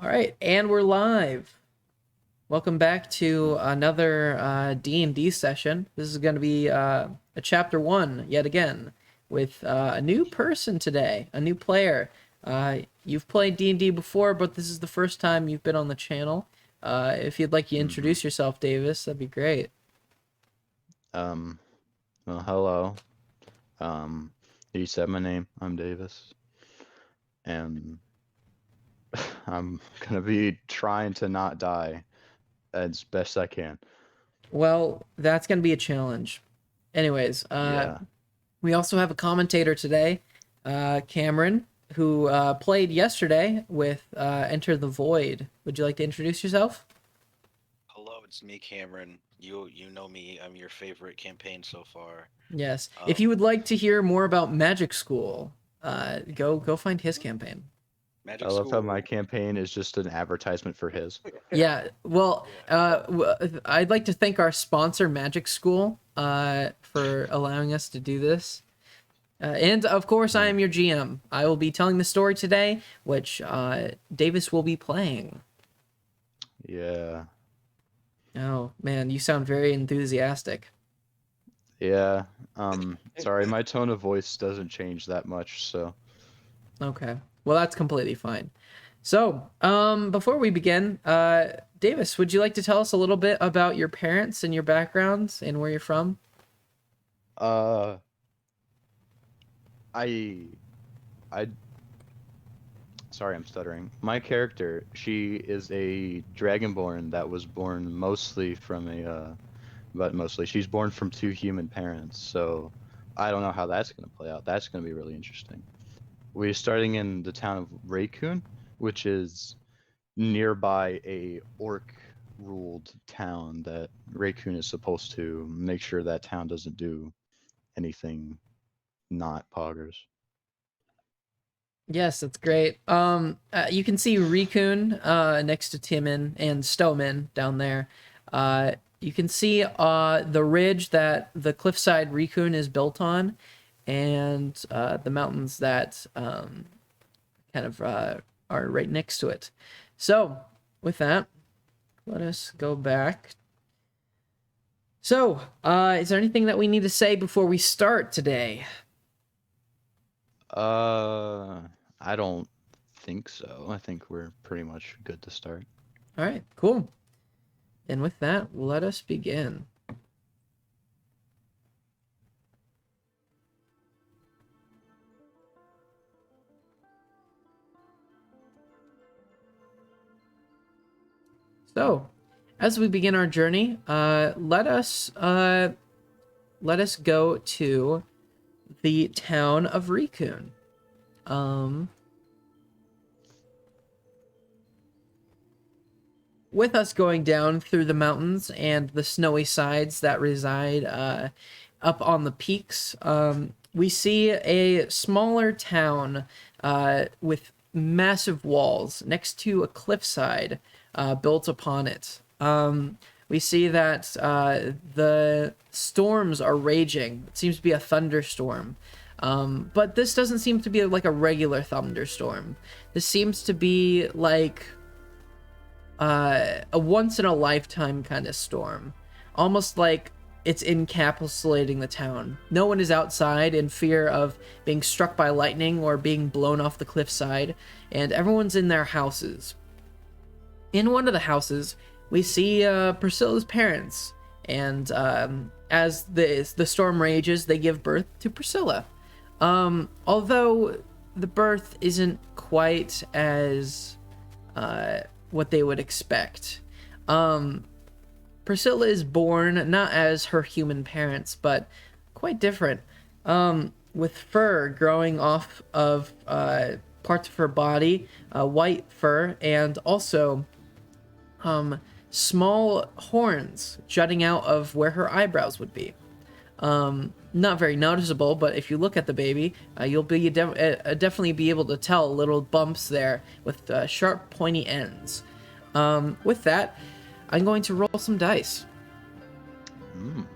All right, and we're live. Welcome back to another D&D session. This is going to be a chapter 1 yet again with a new person today, a new player. You've played D&D before, but this is the first time you've been on the channel. If you'd like to introduce yourself, Davis, that'd be great. Um, well, hello. Um, you said my name. I'm Davis, and I'm gonna be trying to not die as best I can. Well, that's going to be a challenge. Anyways, Yeah. we also have a commentator today, Cameron, who played yesterday with Enter the Void. Would you like to introduce yourself? Hello, it's me, Cameron. You know me. I'm your favorite campaign so far. Yes. If you Um, would like to hear more about Magic School, go find his campaign. I Magic love how my School. campaign is just an advertisement for his. Yeah. Well, Yeah. I'd like to thank our sponsor, Magic School, for allowing us to do this. And of course, I Yeah. am your GM. I will be telling the story today, which Davis will be playing. Yeah. Oh man, you sound very enthusiastic. Yeah. Sorry, my tone of voice doesn't change that much, so. Okay. Well, that's completely fine. So, before we begin, Davis, would you like to tell us a little bit about your parents and your backgrounds and where you're from? Uh, I, I, sorry, I'm stuttering. My character, she is a dragonborn that was born mostly from but mostly she's born from two human parents, so I don't know how that's going to play out. That's going to be really interesting. We're starting in the town of Raycoon, which is nearby a orc ruled town that Raycoon is supposed to make sure that town doesn't do anything not poggers. Yes, that's great. You can see Rikun next to Timin and Stomin down there. You can see the ridge that the cliffside Rikun is built on, and the mountains that kind of are right next to it. So, with that, let us go back. So, is there anything that we need to say before we start today? Uh, I don't think so. I think we're pretty much good to start. All right, cool. And with that, let us begin. So, as we begin our journey, let us go to the town of Rikun. Um, with us going down through the mountains and the snowy sides that reside up on the peaks, we see a smaller town with massive walls next to a cliffside built upon it. We see that the storms are raging. It seems to be a thunderstorm. But this doesn't seem to be like a regular thunderstorm. This seems to be like a once in a lifetime kind of storm, almost like it's encapsulating the town. No one is outside in fear of being struck by lightning or being blown off the cliffside, and everyone's in their houses. In one of the houses, we see Priscilla's parents, and as the storm rages, they give birth to Priscilla. Although the birth isn't quite as what they would expect. Priscilla is born not as her human parents, but quite different, with fur growing off of parts of her body, white fur, and also small horns jutting out of where her eyebrows would be. Not very noticeable, but if you look at the baby, you'll definitely be able to tell little bumps there with sharp, pointy ends. With that, I'm going to roll some dice. Mm.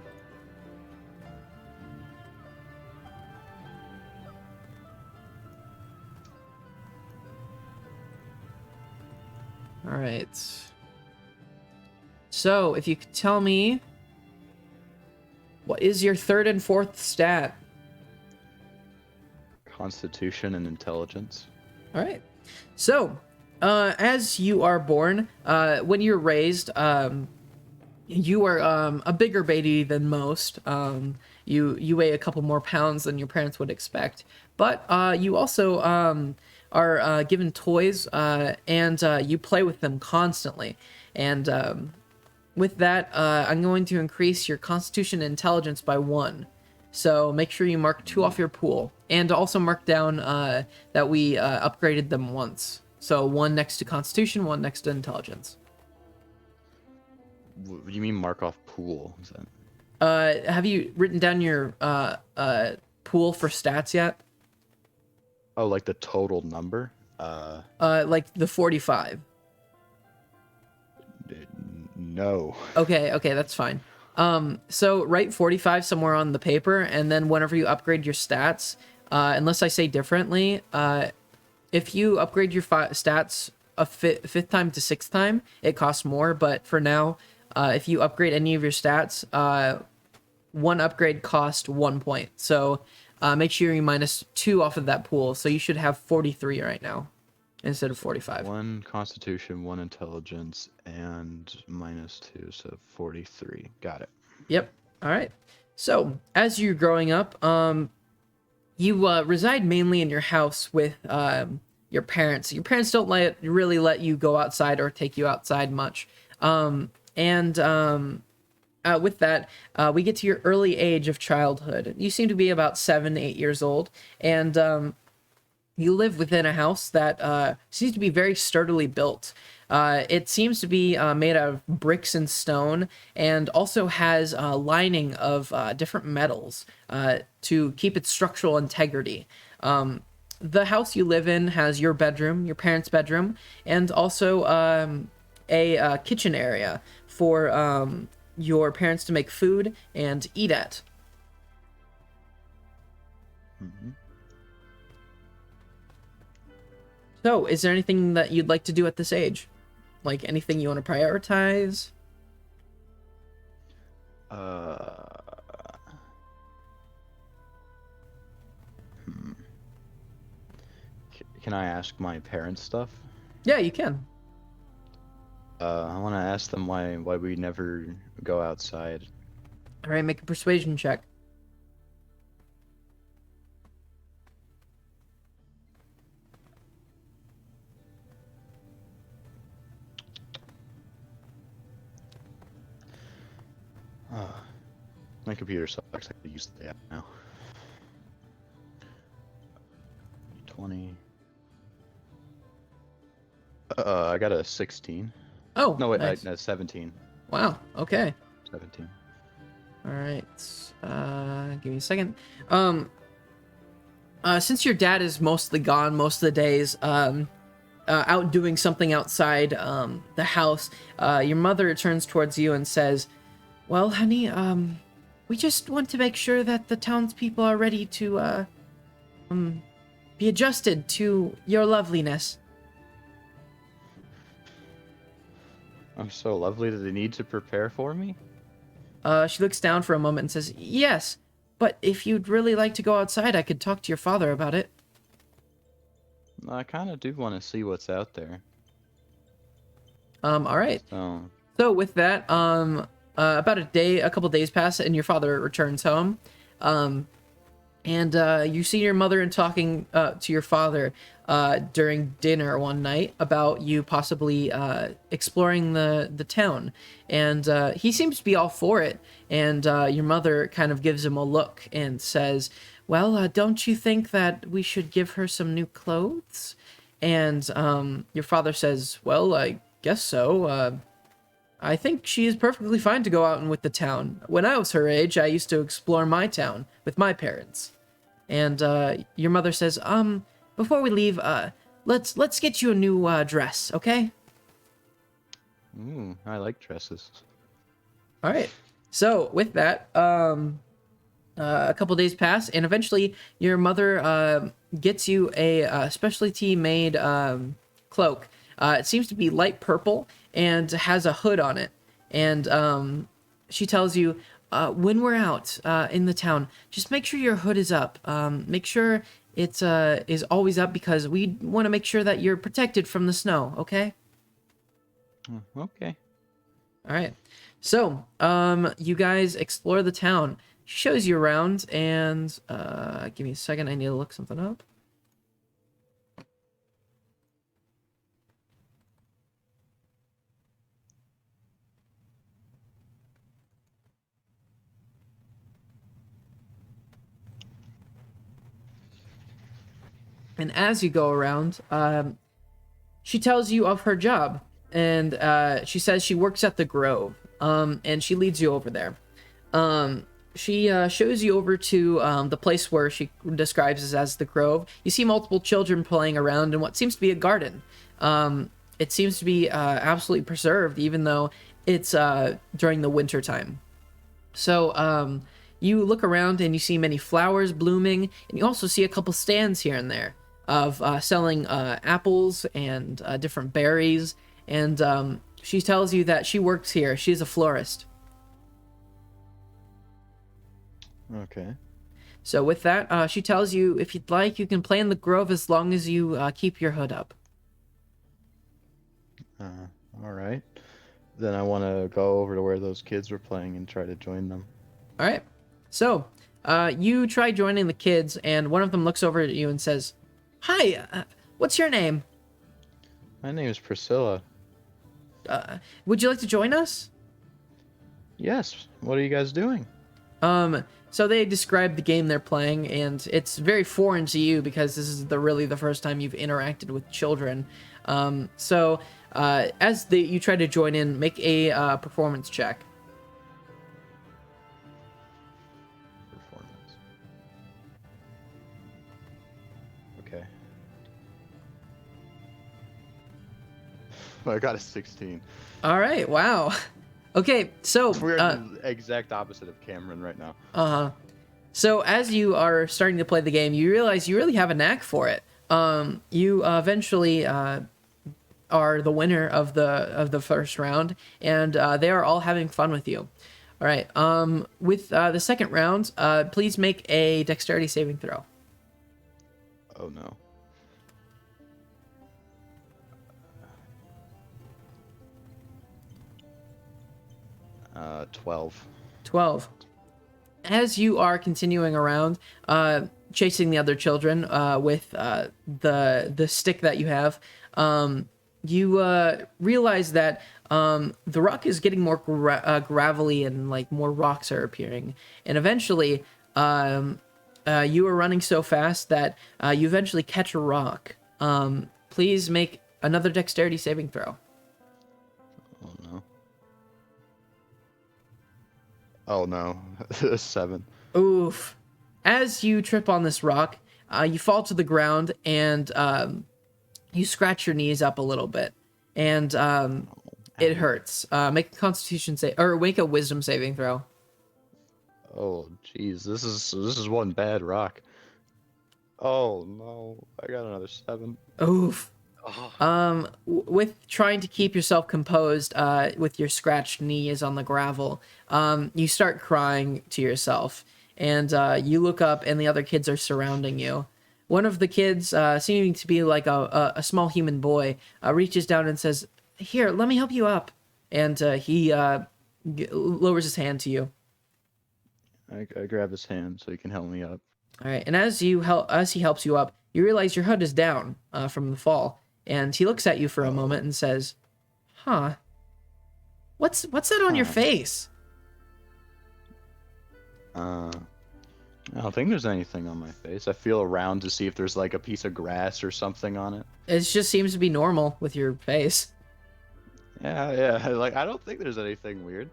All right. So, if you could tell me, what is your third and fourth stat? Constitution and intelligence. All right. So, as you are born, when you're raised, you are a bigger baby than most. You weigh a couple more pounds than your parents would expect, but you also are given toys, and you play with them constantly. And with that, I'm going to increase your Constitution and Intelligence by 1. So make sure you mark 2 off your pool, and also mark down that we upgraded them once. So 1 next to Constitution, 1 next to Intelligence. You mean mark off pool? Is that... Have you written down your pool for stats yet? Oh, like the total number? Like the 45. No. Okay, that's fine. So write 45 somewhere on the paper, and then whenever you upgrade your stats, unless I say differently, if you upgrade your stats a fifth time to 6th time, it costs more. But for now, if you upgrade any of your stats, 1 upgrade cost 1 point. So make sure you minus 2 off of that pool. So you should have 43 right now instead of 45. 1 Constitution, 1 Intelligence, and minus 2, so 43. Got it. Yep. All right. So as you're growing up, you reside mainly in your house with your parents. Your parents don't really let you go outside or take you outside much. With that, we get to your early age of childhood. You seem to be about 7, 8 years old, and you live within a house that seems to be very sturdily built. It seems to be made out of bricks and stone, and also has a lining of different metals to keep its structural integrity. The house you live in has your bedroom, your parents' bedroom, and also a kitchen area for your parents to make food and eat at. Mm-hmm. So, is there anything that you'd like to do at this age? Like anything you want to prioritize? Can I ask my parents stuff? Yeah, you can. I want to ask them why we never go outside. All right, make a persuasion check. My computer sucks. I could use the app now. 20. I got a 16. Oh, No, wait, nice. 17. Wow, okay. 17. All right, give me a second. Since your dad is mostly gone most of the days, out doing something outside the house, your mother turns towards you and says, "Well, honey, we just want to make sure that the townspeople are ready to be adjusted to your loveliness." I'm so lovely that they need to prepare for me? She looks down for a moment and says, "Yes, but if you'd really like to go outside, I could talk to your father about it." I kind of do want to see what's out there. All right. So with that, about a couple days pass, and your father returns home. And you see your mother and talking to your father during dinner one night about you possibly exploring the town. And he seems to be all for it. And your mother kind of gives him a look and says, "Well, don't you think that we should give her some new clothes?" And your father says, "Well, I guess so. I think she is perfectly fine to go out and with the town. When I was her age, I used to explore my town with my parents." And your mother says, "Before we leave, let's get you a new dress, okay?" Ooh, I like dresses. All right. So with that, a couple days pass, and eventually your mother gets you a specialty made cloak. It seems to be light purple and has a hood on it. And she tells you, when we're out in the town, just make sure your hood is up. Make sure it is always up because we want to make sure that you're protected from the snow, okay? Okay. All right. So, you guys explore the town. She shows you around, and give me a second. I need to look something up. And as you go around, she tells you of her job, and she says she works at the Grove, and she leads you over there. She shows you over to the place where she describes as the Grove. You see multiple children playing around in what seems to be a garden. It seems to be absolutely preserved, even though it's during the winter time. So you look around and you see many flowers blooming, and you also see a couple stands here and there of selling apples and different berries. And she tells you that she works here. She's a florist. Okay. So with that, she tells you, if you'd like, you can play in the Grove as long as you keep your hood up. All right. Then I want to go over to where those kids were playing and try to join them. All right. So you try joining the kids, and one of them looks over at you and says, "Hi, what's your name?" My name is Priscilla. Would you like to join us? Yes. What are you guys doing? So they describe the game they're playing, and it's very foreign to you because this is really the first time you've interacted with children. So as you try to join in, make a performance check. Performance. Okay. I got a 16. All right. Wow. Okay. So We're the exact opposite of Cameron right now. Uh-huh. So as you are starting to play the game, you realize you really have a knack for it. You eventually are the winner of the first round, and they are all having fun with you. All right. With the second round, please make a dexterity saving throw. Oh no. 12. 12. As you are continuing around, chasing the other children with the stick that you have, you realize that the rock is getting more gravelly, and like more rocks are appearing. And eventually, you are running so fast that you eventually catch a rock. Please make another dexterity saving throw. Oh no. Oh no. 7. Oof. As you trip on this rock, you fall to the ground, and you scratch your knees up a little bit, and it hurts. Make a Constitution save, or make a Wisdom saving throw. Oh jeez, this is one bad rock. Oh no, I got another 7. Oof. Oh, With trying to keep yourself composed, with your scratched knees on the gravel, you start crying to yourself, and you look up, and the other kids are surrounding you. One of the kids, seeming to be like a small human boy, reaches down and says, "Here, let me help you up," and he lowers his hand to you. I grab his hand so he can help me up. All right, and as he helps you up, you realize your hood is down from the fall, and he looks at you for a moment and says, "Huh? What's that on your face?" I don't think there's anything on my face. I feel around to see if there's like a piece of grass or something on it. It just seems to be normal with your face. Yeah, like I don't think there's anything weird.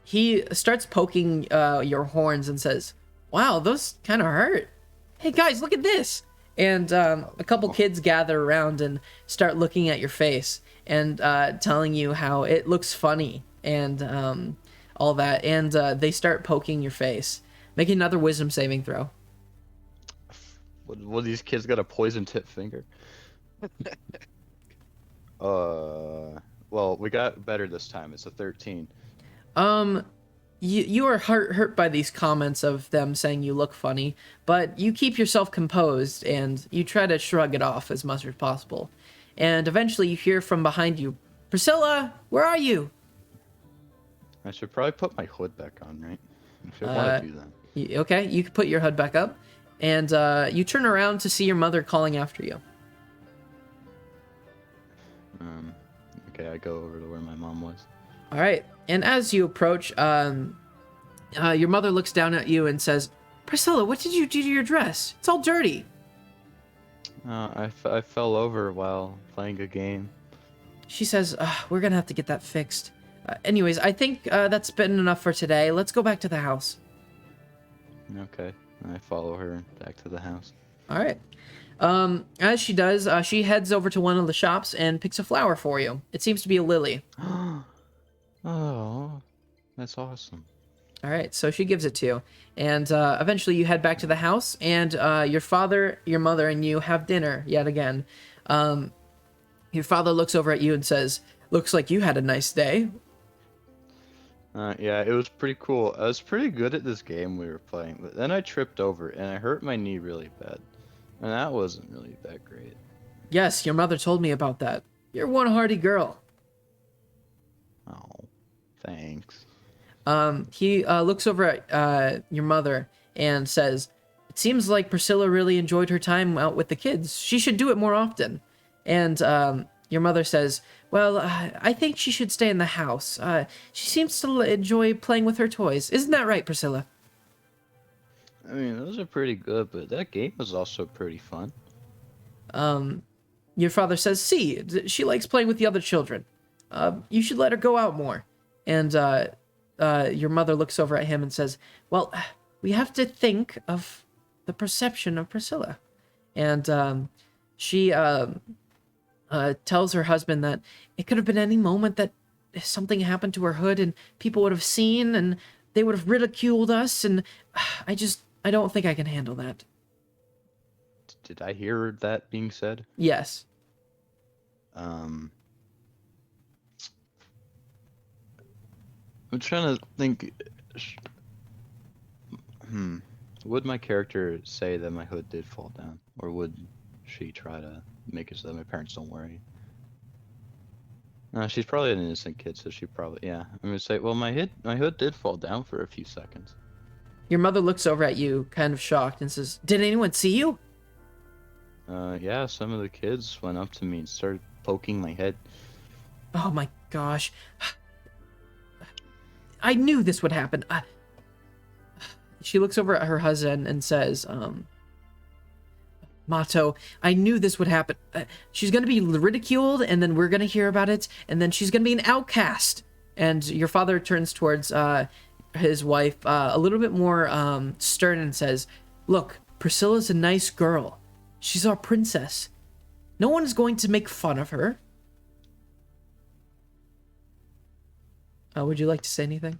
He starts poking your horns and says, "Wow, those kind of hurt. Hey guys, look at this." And a couple kids gather around and start looking at your face and telling you how it looks funny and all that. And they start poking your face. Make another Wisdom saving throw. What these kids got a poison tip finger? Well, we got better this time. It's a 13. Um, you are hurt by these comments of them saying you look funny, but you keep yourself composed and you try to shrug it off as much as possible. And eventually you hear from behind you, Priscilla, where are you? I should probably put my hood back on, right? If I Uh, want to do that. Okay, you can put your hood back up, and you turn around to see your mother calling after you. Okay, I go over to where my mom was. All right, and as you approach, your mother looks down at you and says, Priscilla, what did you do to your dress? It's all dirty. I fell over while playing a game. She says, we're gonna have to get that fixed. Anyways, I think that's been enough for today. Let's go back to the house. Okay, I follow her back to the house. All right. As she does, she heads over to one of the shops and picks a flower for you. It seems to be a lily. Oh, that's awesome. All right, so she gives it to you, and eventually you head back to the house, and your father, your mother, and you have dinner yet again. Your father looks over at you and says, "Looks like you had a nice day." Yeah, it was pretty cool. I was pretty good at this game we were playing, but then I tripped over and I hurt my knee really bad. And that wasn't really that great. Yes, your mother told me about that. You're one hardy girl. Oh, thanks. He looks over at your mother and says, "It seems like Priscilla really enjoyed her time out with the kids. She should do it more often." And your mother says, "Well, I think she should stay in the house. She seems to enjoy playing with her toys. Isn't that right, Priscilla?" I mean, those are pretty good, but that game was also pretty fun. Your father says, "See, she likes playing with the other children. You should let her go out more." And your mother looks over at him and says, "Well, we have to think of the perception of Priscilla." And she tells her husband that it could have been any moment that something happened to her hood and people would have seen and they would have ridiculed us, and I don't think I can handle that. Did I hear that being said? Yes. I'm trying to think. Would my character say that my hood did fall down, or would she try to make it so that my parents don't worry? She's probably an innocent kid, so she probably, yeah. I'm gonna say, well, my hood did fall down for a few seconds. Your mother looks over at you, kind of shocked, and says, "Did anyone see you?" Yeah, some of the kids went up to me and started poking my head. Oh my gosh. I knew this would happen. She looks over at her husband and says, Mato, I knew this would happen. She's going to be ridiculed, and then we're going to hear about it, and then she's going to be an outcast. And your father turns towards his wife a little bit more stern and says, "Look, Priscilla's a nice girl. She's our princess. No one is going to make fun of her." Would you like to say anything?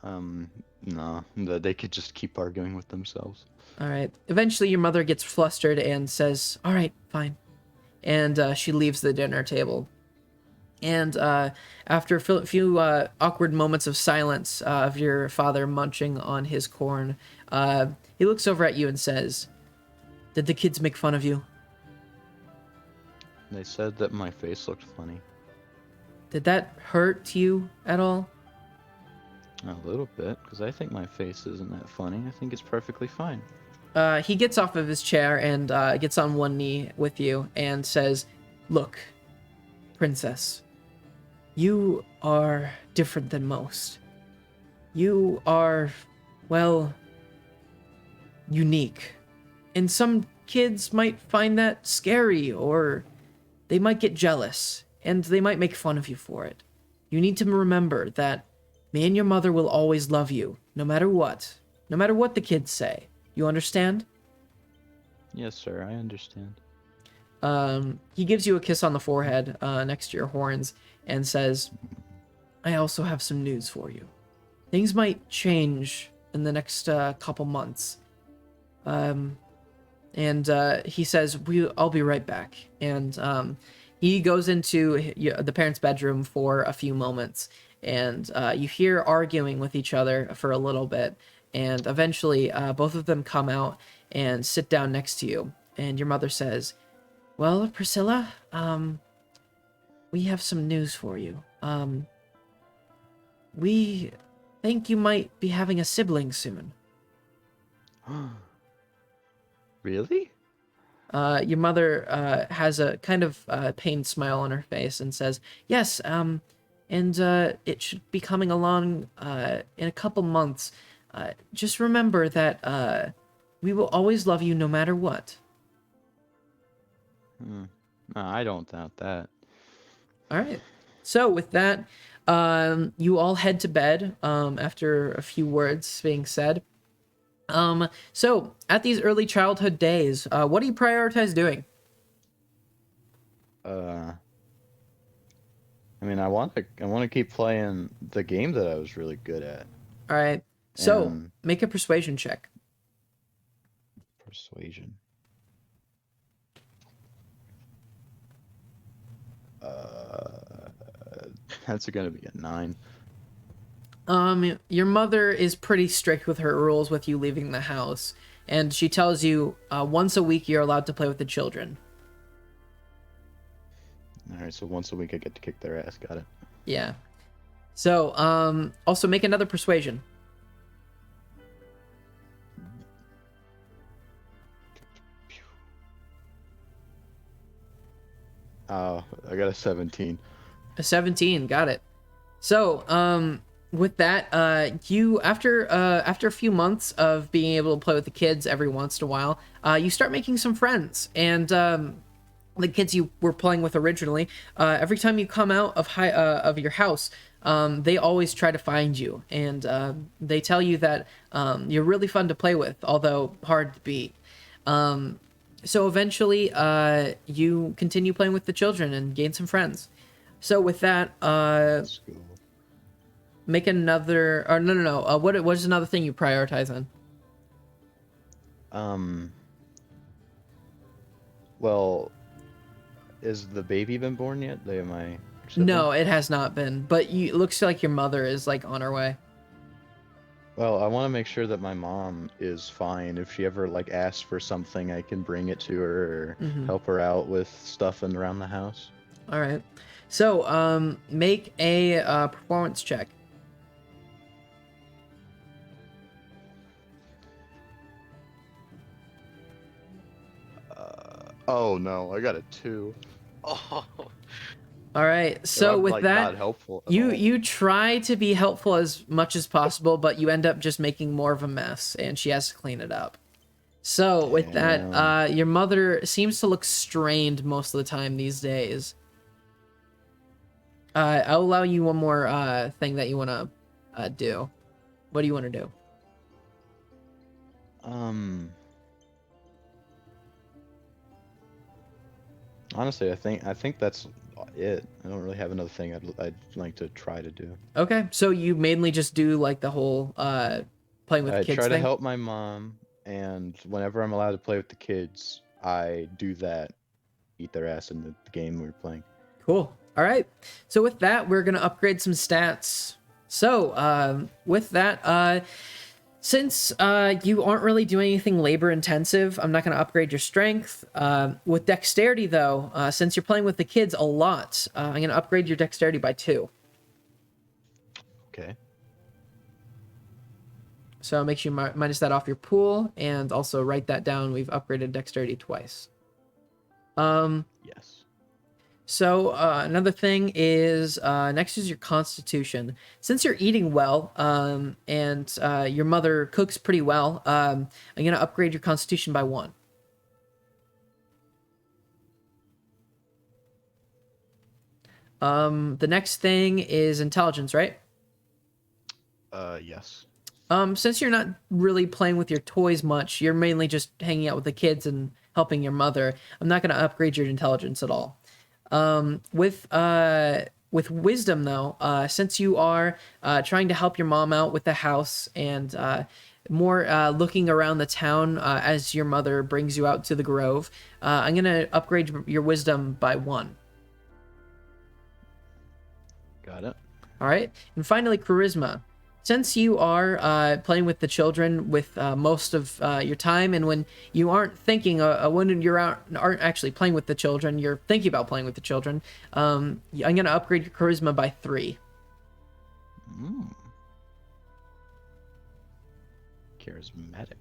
No, they could just keep arguing with themselves. All right. Eventually, your mother gets flustered and says, "All right, fine." And she leaves the dinner table. And after a few awkward moments of silence of your father munching on his corn, he looks over at you and says, "Did the kids make fun of you?" They said that my face looked funny. Did that hurt you at all? A little bit, because I think my face isn't that funny. I think it's perfectly fine. He gets off of his chair and gets on one knee with you and says, "Look, princess, you are different than most. You are, well, unique. And some kids might find that scary, or they might get jealous, and they might make fun of you for it. You need to remember that me and your mother will always love you, no matter what the kids say. You understand?" Yes, sir, I understand. He gives you a kiss on the forehead next to your horns and says, "I also have some news for you. Things might change in the next couple months. and he says, I'll be right back. And he goes into the parents' bedroom for a few moments, and you hear arguing with each other for a little bit, and eventually both of them come out and sit down next to you, and your mother says, well, Priscilla, we have some news for you. We think you might be having a sibling soon. Really? Your mother has a kind of pained smile on her face and says, yes, and it should be coming along in a couple months. Just remember that we will always love you no matter what. No, I don't doubt that. All right. So with that, you all head to bed after a few words being said. So at these early childhood days, what do you prioritize doing? I mean, I want to keep playing the game that I was really good at. All right. So And make a persuasion check. persuasion. That's gonna be a 9. Your mother is pretty strict with her rules with you leaving the house, and she tells you once a week you're allowed to play with the children. All right, so once a week I get to kick their ass. Got it. Yeah. So, also make another persuasion. Oh, I got a 17. A 17, got it. So, with that, you after a few months of being able to play with the kids every once in a while, you start making some friends, and the kids you were playing with originally, every time you come out of your house, they always try to find you, and they tell you that you're really fun to play with, although hard to beat. So eventually, you continue playing with the children and gain some friends. So with that, That's cool. make another. Or no. What's another thing you prioritize on? Well, is the baby been born yet? My No, it has not been. But it looks like your mother is like on her way. Well, I want to make sure that my mom is fine. If she ever like asks for something, I can bring it to her or help her out with stuff around the house. All right. So, make a performance check. Oh no, I got a 2. Oh, All right. So I'm, with like, that, not helpful at you all. you try to be helpful as much as possible, but you end up just making more of a mess, and she has to clean it up. So with that, your mother seems to look strained most of the time these days. I'll allow you one more thing that you want to do. What do you want to do? Honestly, I think that's it. I don't really have another thing I'd like to try to do. Okay, so you mainly just do like the whole playing with I kids try to thing? help my mom, and whenever I'm allowed to play with the kids, I do that. Eat their ass in the game we were playing. Cool. All right. So with that, we're going to upgrade some stats. So with that, since you aren't really doing anything labor intensive, I'm not going to upgrade your strength. With dexterity, though, since you're playing with the kids a lot, I'm going to upgrade your dexterity by 2. Okay. So make sure you minus that off your pool, and also write that down. We've upgraded dexterity twice. Yes. So another thing is next is your constitution. Since you're eating well and your mother cooks pretty well, I'm going to upgrade your constitution by 1. The next thing is intelligence, right? Yes. Since you're not really playing with your toys much, you're mainly just hanging out with the kids and helping your mother. I'm not going to upgrade your intelligence at all. With wisdom though, since you are trying to help your mom out with the house and more looking around the town as your mother brings you out to the grove. I'm gonna upgrade your wisdom by 1. Got it. All right, and finally charisma. Since you are playing with the children with most of your time, and when you aren't thinking, when you aren't actually playing with the children, you're thinking about playing with the children. I'm gonna upgrade your charisma by 3. Charismatic.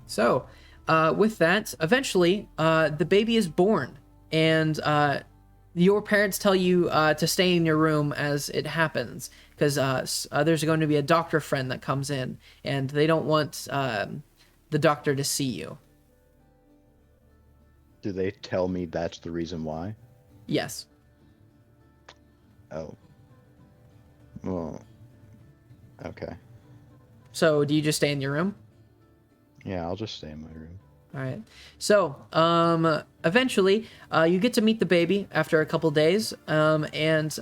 So, with that, eventually, the baby is born, and your parents tell you to stay in your room as it happens, because there's going to be a doctor friend that comes in, and they don't want the doctor to see you. Do they tell me that's the reason why? Yes. Oh. Well. Okay. So, do you just stay in your room? Yeah, I'll just stay in my room. All right. So, eventually, you get to meet the baby after a couple days, and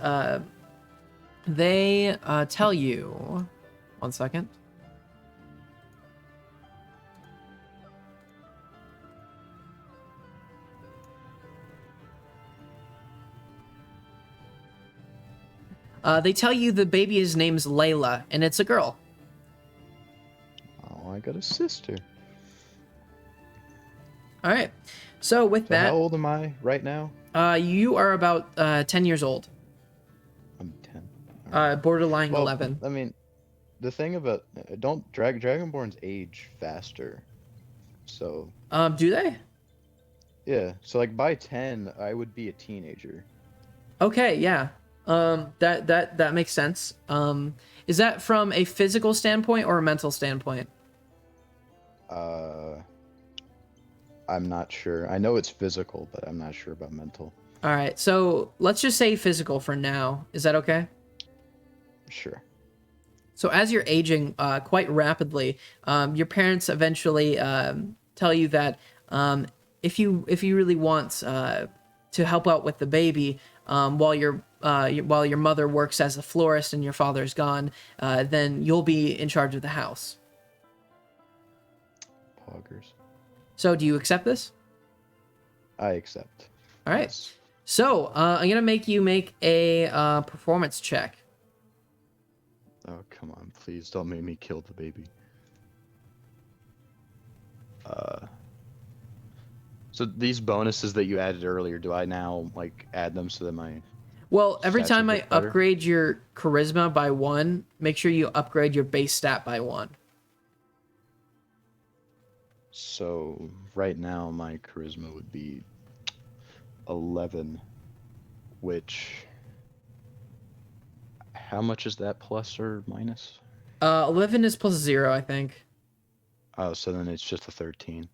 they tell you. 1 second. They tell you the baby's name's Layla, and it's a girl. Oh, I got a sister. All right. So with So that, how old am I right now? you are about 10 years old. I'm 10. Borderline Well, 11. I mean, the thing about don't Dragonborns age faster. So Do they? yeah, so like by 10, I would be a teenager. Okay, yeah. That makes sense. Is that from a physical standpoint or a mental standpoint? I'm not sure. I know it's physical, but I'm not sure about mental. All right. So let's just say physical for now. Is that okay? Sure. So as you're aging quite rapidly, your parents eventually tell you that if you really want to help out with the baby while your mother works as a florist and your father's gone, then you'll be in charge of the house. Poggers. So do you accept this? I accept. All right. Yes. So I'm gonna make you make a performance check. Oh, come on. Please don't make me kill the baby. So these bonuses that you added earlier, do I now like add them so that my Well, every stats time will I get better? upgrade your charisma by 1, make sure you upgrade your base stat by 1. So right now my charisma would be 11, which how much is that plus or minus? 11 is plus 0, I think. Oh, so then it's just a 13.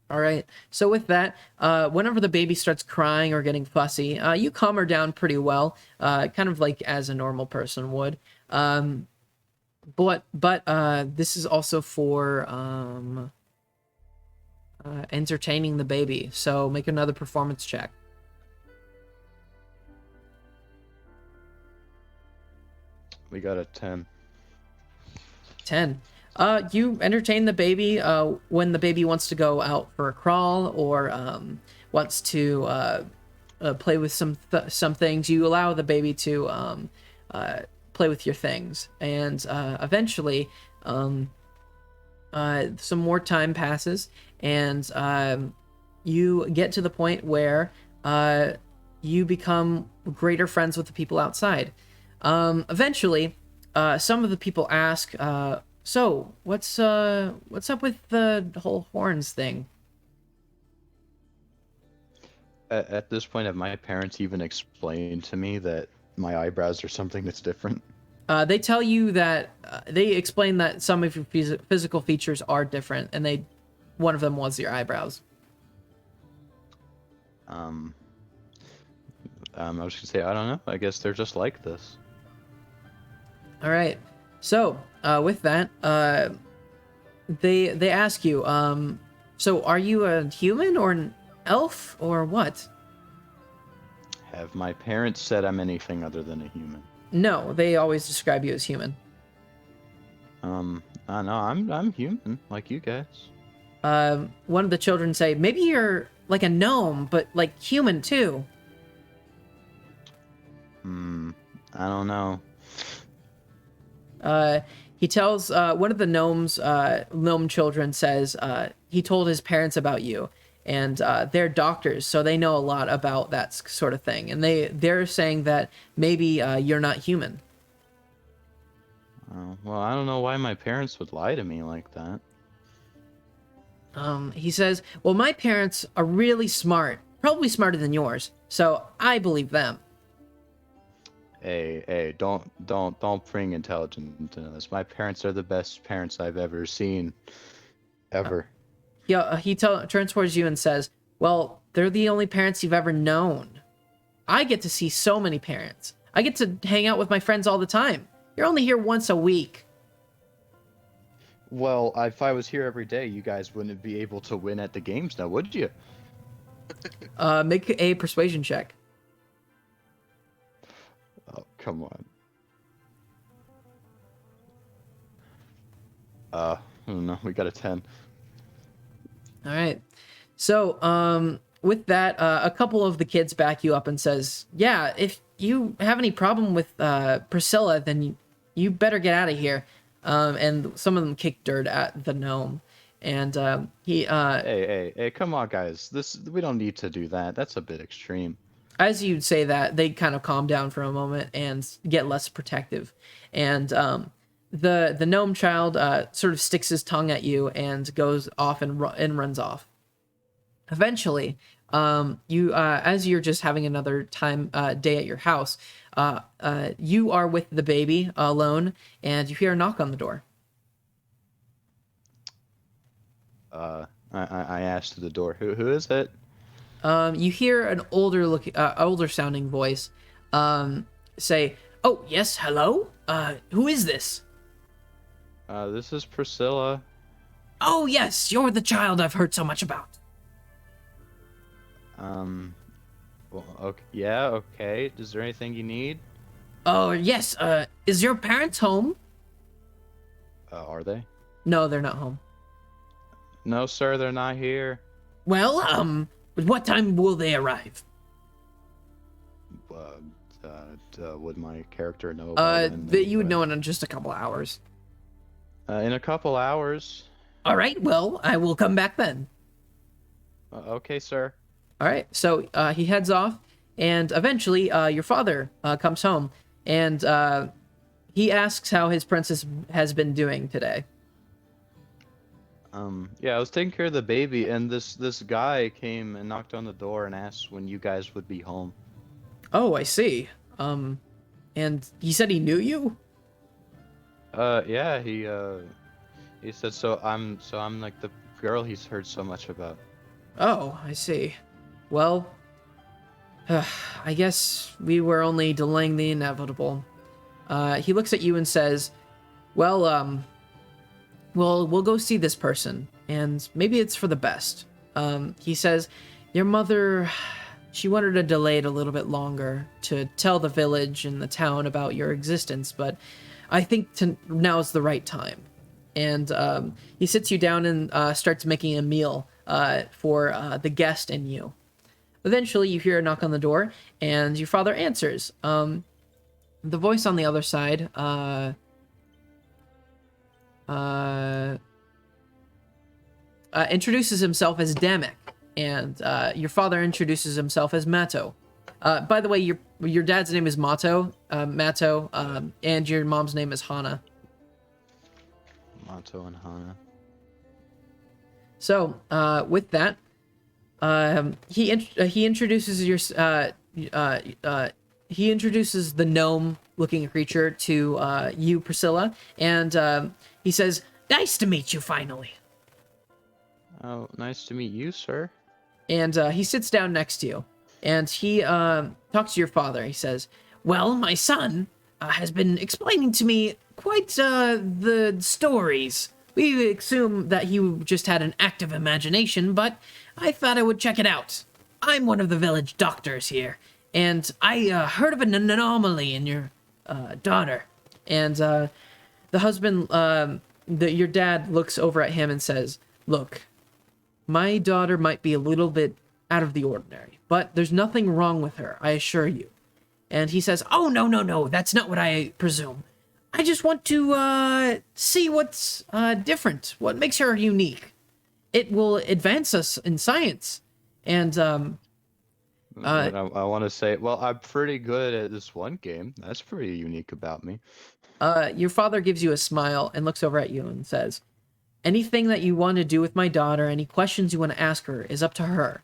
All right. So with that, whenever the baby starts crying or getting fussy, you calm her down pretty well, kind of like as a normal person would. But this is also for entertaining the baby. So make another performance check. We got a 10. 10. You entertain the baby when the baby wants to go out for a crawl or wants to play with some things. You allow the baby to play with your things, and eventually, some more time passes, and you get to the point where you become greater friends with the people outside. Eventually, some of the people ask, so what's up with the whole horns thing? At this point, have my parents even explained to me that my eyebrows are something that's different? They tell you that they explain that some of your physical features are different, and one of them was your eyebrows. I was gonna say, I don't know. I guess they're just like this. All right. So with that, they ask you, so are you a human or an elf or what? Have my parents said I'm anything other than a human? No, they always describe you as human. I don't know. I'm human, like you guys. One of the children say, maybe you're like a gnome, but like human too. I don't know. He tells one of the gnome children says he told his parents about you, and they're doctors, so they know a lot about that sort of thing, and they're saying that maybe you're not human. Well, I don't know why my parents would lie to me like that. He says, well, my parents are really smart, probably smarter than yours, so I believe them. Hey, don't bring intelligence into this. My parents are the best parents I've ever seen, ever. He turns towards you and says, well, they're the only parents you've ever known. I get to see so many parents. I get to hang out with my friends all the time. You're only here once a week. Well, if I was here every day, you guys wouldn't be able to win at the games now, would you? Make a persuasion check. Oh, come on. No, we got a 10. All right. So, with that, a couple of the kids back you up and says, yeah, if you have any problem with Priscilla, then you better get out of here. And some of them kick dirt at the gnome. And he... Hey, come on, guys. We don't need to do that. That's a bit extreme. As you'd say that, they kind of calm down for a moment and get less protective. And the gnome child sort of sticks his tongue at you and goes off and runs off. Eventually, you as you're just having another day at your house, you are with the baby alone, and you hear a knock on the door. I asked at the door, who is it? You hear an older sounding voice say, "Oh, yes, hello? Who is this?" This is Priscilla. "Oh, yes, you're the child I've heard so much about." Well, okay, yeah, okay. Is there anything you need? "Oh, yes, is your parents home?" Are they? "No, they're not home." No, sir, they're not here. "Well, what time will they arrive?" Would my character know about it? That you would know in just a couple hours. In a couple hours. All right, well, I will come back then. Okay, sir. All right, so he heads off, and eventually your father comes home, and he asks how his princess has been doing today. Yeah, I was taking care of the baby, and this guy came and knocked on the door and asked when you guys would be home. Oh, I see. And he said he knew you? Yeah, he said so. I'm like the girl he's heard so much about. Oh, I see. Well, I guess we were only delaying the inevitable. He looks at you and says, well, we'll go see this person, and maybe it's for the best. He says, your mother, she wanted to delay it a little bit longer to tell the village and the town about your existence, but I think now's the right time. And he sits you down and starts making a meal for the guest and you. Eventually, you hear a knock on the door, and your father answers. The voice on the other side introduces himself as Damek, and your father introduces himself as Mato. By the way, your dad's name is Mato, and your mom's name is Hana. Mato and Hana. So, with that, he introduces he introduces the gnome-looking creature to you, Priscilla, and he says, "Nice to meet you, finally." Oh, nice to meet you, sir. And he sits down next to you, and he talks to your father. He says, "Well, my son has been explaining to me quite the stories. We assume that he just had an active imagination, but I thought I would check it out. I'm one of the village doctors here, and I heard of an anomaly in your daughter. And the husband, your dad looks over at him and says, "Look, my daughter might be a little bit out of the ordinary, but there's nothing wrong with her, I assure you." And he says, "Oh, no, no, no, that's not what I presume. I just want to see what's different, what makes her unique. It will advance us in science." And I want to say, well, I'm pretty good at this one game. That's pretty unique about me. your father gives you a smile and looks over at you and says, "Anything that you want to do with my daughter, any questions you want to ask her, is up to her.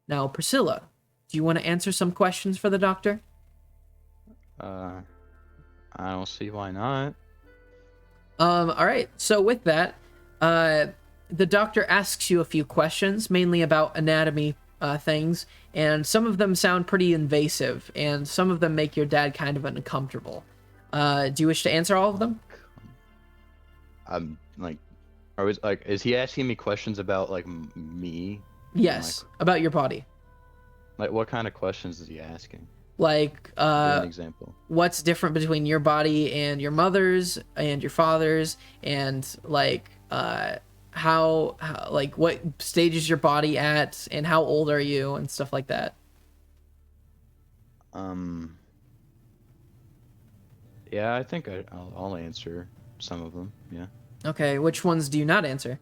Now, Priscilla, do you want to answer some questions for the doctor?" I don't see why not. All right. So with that, the doctor asks you a few questions, mainly about anatomy things, and some of them sound pretty invasive, and some of them make your dad kind of uncomfortable. Do you wish to answer all of them? I'm like, is he asking me questions about like me? Yes, about your body. Like, what kind of questions is he asking? Like, Give an example. what's different between your body and your mother's and your father's, and like, how like what stage is your body at, and how old are you, and stuff like that. Yeah, I think I'll answer some of them. Yeah. Okay, which ones do you not answer?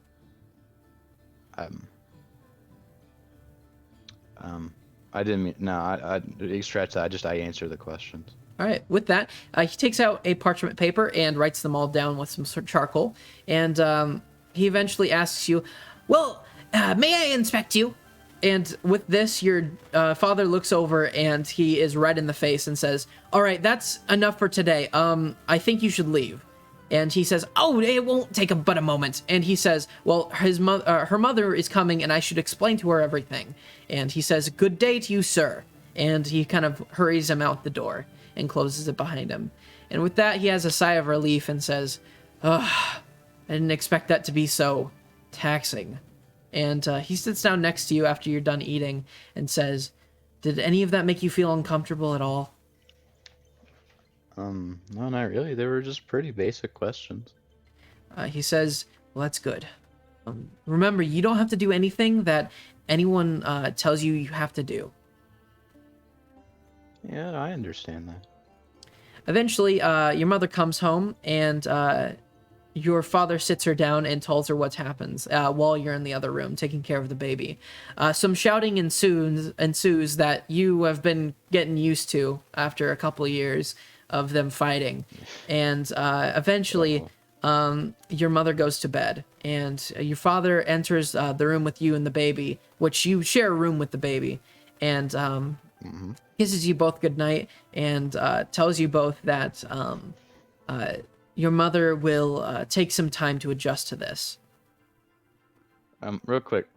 I didn't mean, no, I scratch that. I answer the questions. All right. With that, he takes out a parchment paper and writes them all down with some sort of charcoal. And he eventually asks you, "Well, may I inspect you?" And with this, your father looks over and he is red in the face and says, "All right, that's enough for today. I think you should leave." And he says, "Oh, it won't take but a moment." And he says, "Well, her mother is coming, and I should explain to her everything." And he says, "Good day to you, sir." And he kind of hurries him out the door and closes it behind him. And with that, he has a sigh of relief and says, "Ugh, I didn't expect that to be so taxing." And he sits down next to you after you're done eating and says, "Did any of that make you feel uncomfortable at all?" No, not really. They were just pretty basic questions. He says, "Well, that's good. Remember, you don't have to do anything that anyone tells you you have to do." Yeah, I understand that. Eventually, your mother comes home, and your father sits her down and tells her what happens while you're in the other room taking care of the baby. Some shouting ensues that you have been getting used to after a couple of years of them fighting. And eventually, your mother goes to bed, and your father enters the room with you and the baby, which you share a room with the baby, and kisses you both goodnight and tells you both that your mother will take some time to adjust to this. Real quick,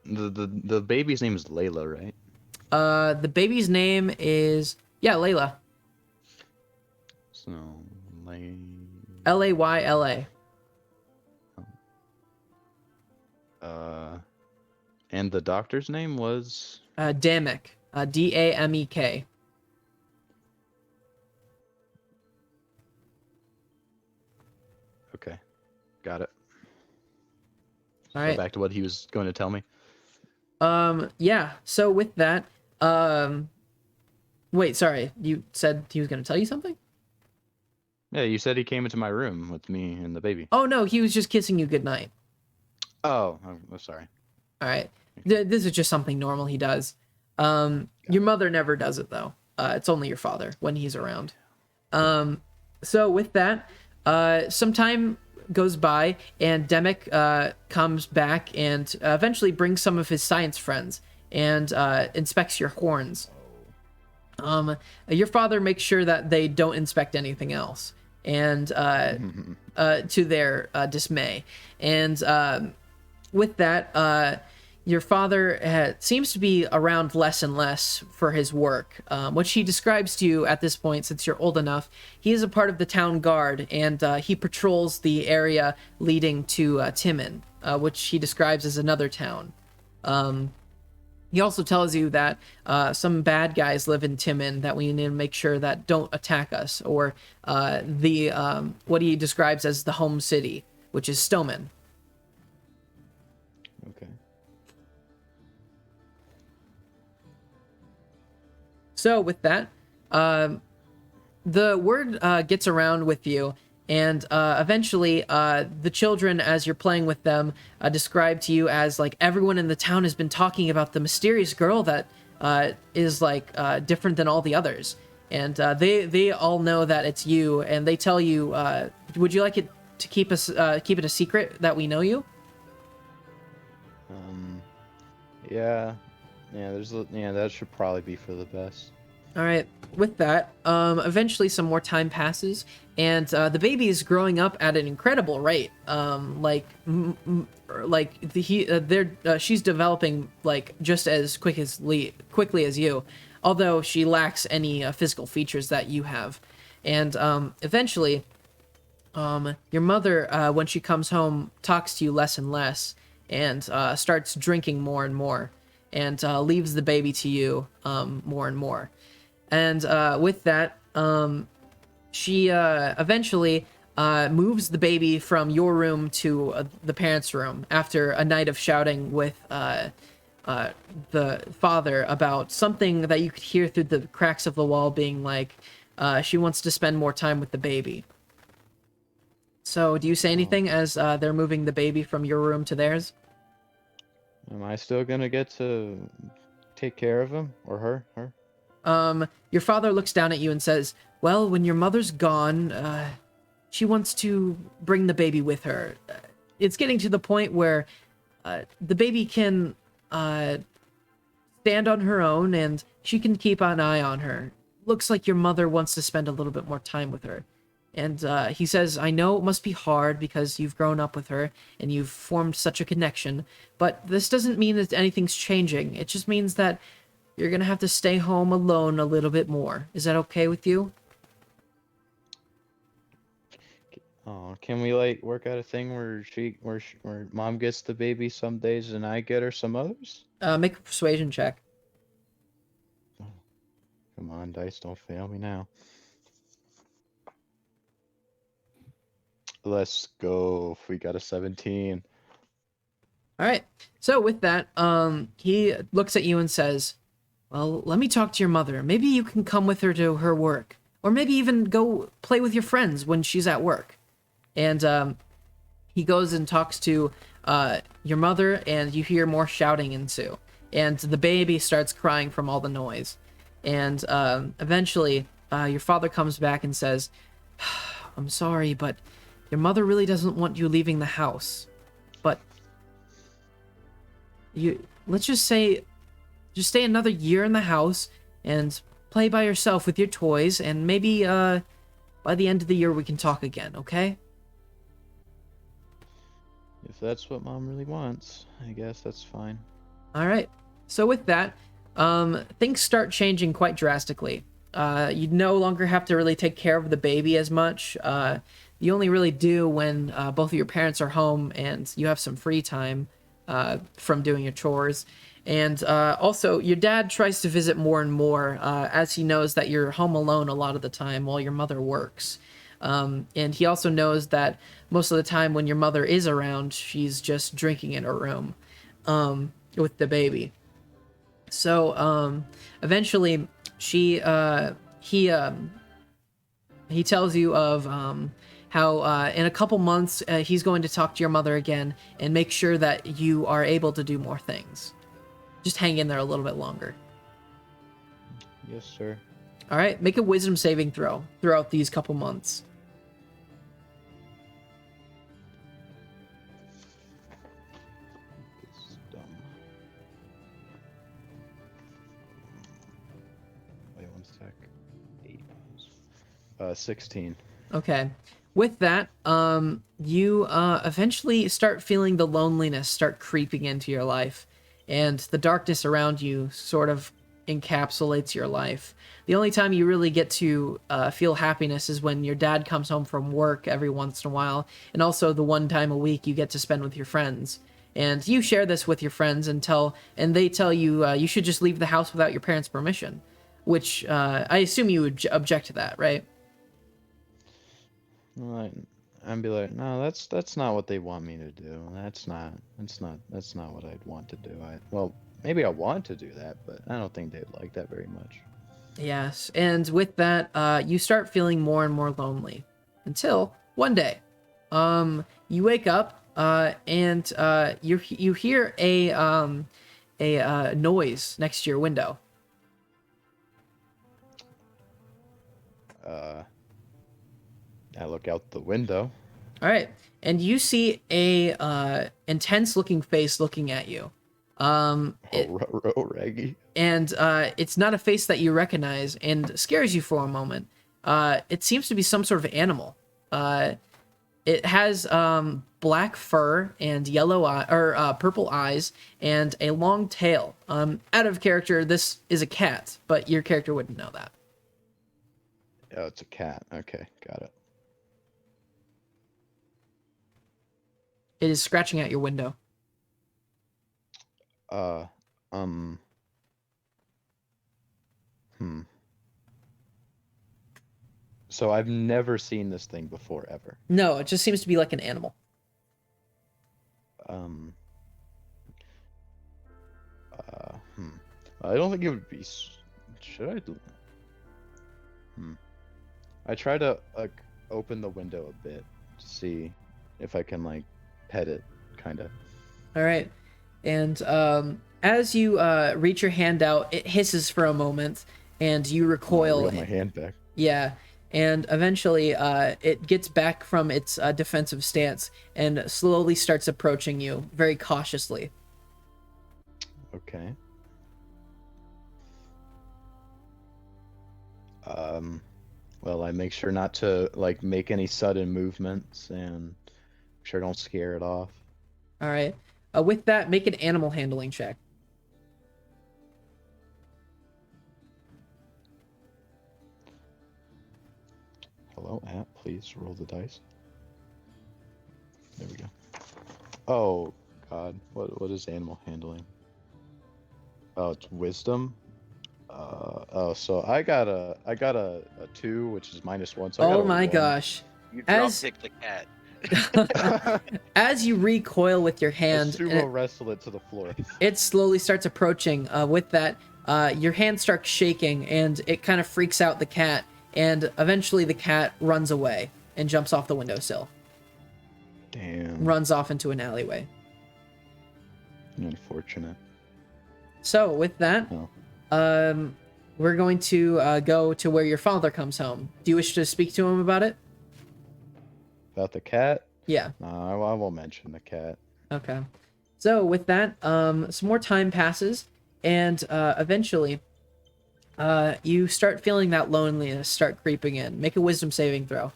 the baby's name is Layla, right? The baby's name is Layla. So Layla. And the doctor's name was Damek. Damek. Okay, got it. All So right. back to what he was going to tell me. Yeah. So with that, wait, sorry. You said he was going to tell you something? Yeah, you said he came into my room with me and the baby. Oh no, he was just kissing you goodnight. Oh, I'm sorry. All right. This is just something normal he does. Your mother never does it though. It's only your father when he's around. So with that, some time goes by and Demek comes back and eventually brings some of his science friends and inspects your horns. Your father makes sure that they don't inspect anything else, and to their dismay. And with that, your father seems to be around less and less for his work, which he describes to you at this point, since you're old enough. He is a part of the town guard, and he patrols the area leading to Timon, which he describes as another town. He also tells you that some bad guys live in Timon that we need to make sure that don't attack us, or the what he describes as the home city, which is Stoneman. Okay. So with that, the word gets around with you, and eventually the children, as you're playing with them, describe to you as like everyone in the town has been talking about the mysterious girl that is like different than all the others, and they all know that it's you, and they tell you, would you like it to keep it a secret that we know you? Yeah. Yeah, that should probably be for the best. All right. With that, eventually some more time passes, and the baby is growing up at an incredible rate. She's developing like just as quickly as you, although she lacks any physical features that you have. And eventually, your mother, when she comes home, talks to you less and less, and starts drinking more and more, and leaves the baby to you more and more. And with that, she eventually moves the baby from your room to the parents' room after a night of shouting with the father about something that you could hear through the cracks of the wall being like, she wants to spend more time with the baby. So do you say anything as they're moving the baby from your room to theirs? Am I still gonna get to take care of him or her? Your father looks down at you and says, well, when your mother's gone, she wants to bring the baby with her. It's getting to the point where the baby can stand on her own, and she can keep an eye on her. Looks like your mother wants to spend a little bit more time with her. And he says, I know it must be hard because you've grown up with her and you've formed such a connection, but this doesn't mean that anything's changing. It just means that you're gonna have to stay home alone a little bit more. Is that okay with you? Oh, can we like work out a thing where mom gets the baby some days and I get her some others? Make a persuasion check. Come on, dice, don't fail me now. Let's go. We got a 17. All right. So with that, he looks at you and says, well, let me talk to your mother. Maybe you can come with her to her work, or maybe even go play with your friends when she's at work. And he goes and talks to your mother, and you hear more shouting ensue. And the baby starts crying from all the noise. And eventually, your father comes back and says, I'm sorry, but your mother really doesn't want you leaving the house. But let's just say, just stay another year in the house and play by yourself with your toys, and maybe by the end of the year we can talk again, okay? If that's what mom really wants, I guess that's fine. All right. So with that, things start changing quite drastically. You no longer have to really take care of the baby as much. You only really do when both of your parents are home and you have some free time from doing your chores. And also, your dad tries to visit more and more as he knows that you're home alone a lot of the time while your mother works. And he also knows that most of the time when your mother is around, she's just drinking in her room with the baby. So eventually, he tells you of how in a couple months he's going to talk to your mother again and make sure that you are able to do more things. Just hang in there a little bit longer. Yes, sir. All right, make a wisdom saving throw throughout these couple months. It's dumb. Wait one sec. 16. Okay. With that, you eventually start feeling the loneliness start creeping into your life, and the darkness around you sort of encapsulates your life. The only time you really get to feel happiness is when your dad comes home from work every once in a while, and also the one time a week you get to spend with your friends. And you share this with your friends and they tell you you should just leave the house without your parents' permission, which I assume you would object to that, right? Like, I'd be like, no, that's not what they want me to do. That's not what I'd want to do. Well, maybe I want to do that, but I don't think they'd like that very much. Yes, and with that, you start feeling more and more lonely until one day, you wake up and you hear a noise next to your window. I look out the window. All right, and you see a intense-looking face looking at you. Reggie. And it's not a face that you recognize and scares you for a moment. It seems to be some sort of animal. It has black fur and purple eyes and a long tail. Out of character, this is a cat, but your character wouldn't know that. Oh, it's a cat. Okay, got it. It is scratching at your window. So I've never seen this thing before, ever. No, it just seems to be like an animal. I don't think it would be. Should I do? I try to open the window a bit to see if I can pet it, kind of. All right, and as you reach your hand out, it hisses for a moment, and you recoil. I got my hand back. Yeah, and eventually it gets back from its defensive stance and slowly starts approaching you very cautiously. Okay. Well, I make sure not to make any sudden movements and make sure I don't scare it off. All right. With that, make an animal handling check. Hello, app. Please roll the dice. There we go. Oh God, what is animal handling? Oh, it's wisdom. So I got a 2, which is -1. So I got Oh a my 1. gosh! You drop kick the cat. As you recoil with your hand, sumo wrestle it to the floor. It slowly starts approaching. With that, your hand starts shaking, and it kind of freaks out the cat. And eventually, the cat runs away and jumps off the windowsill. Damn. Runs off into an alleyway. Unfortunate. So with that, we're going to go to where your father comes home. Do you wish to speak to him about it? About the cat? Yeah. No, I won't mention the cat. Okay. So with that, some more time passes, and eventually, you start feeling that loneliness start creeping in. Make a wisdom saving throw.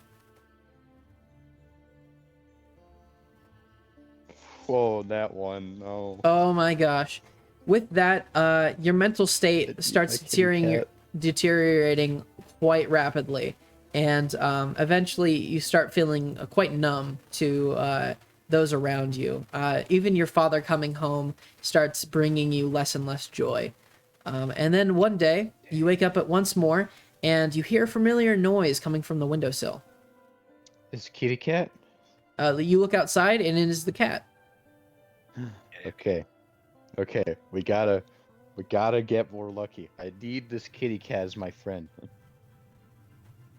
Whoa, that one. No. Oh my gosh. With that, your mental state starts deteriorating quite rapidly. And eventually you start feeling quite numb to those around you. Even your father coming home starts bringing you less and less joy. And then one day, you wake up at once more, and you hear a familiar noise coming from the windowsill. Is kitty cat? You look outside, and it is the cat. Okay. We gotta get more lucky. I need this kitty cat as my friend.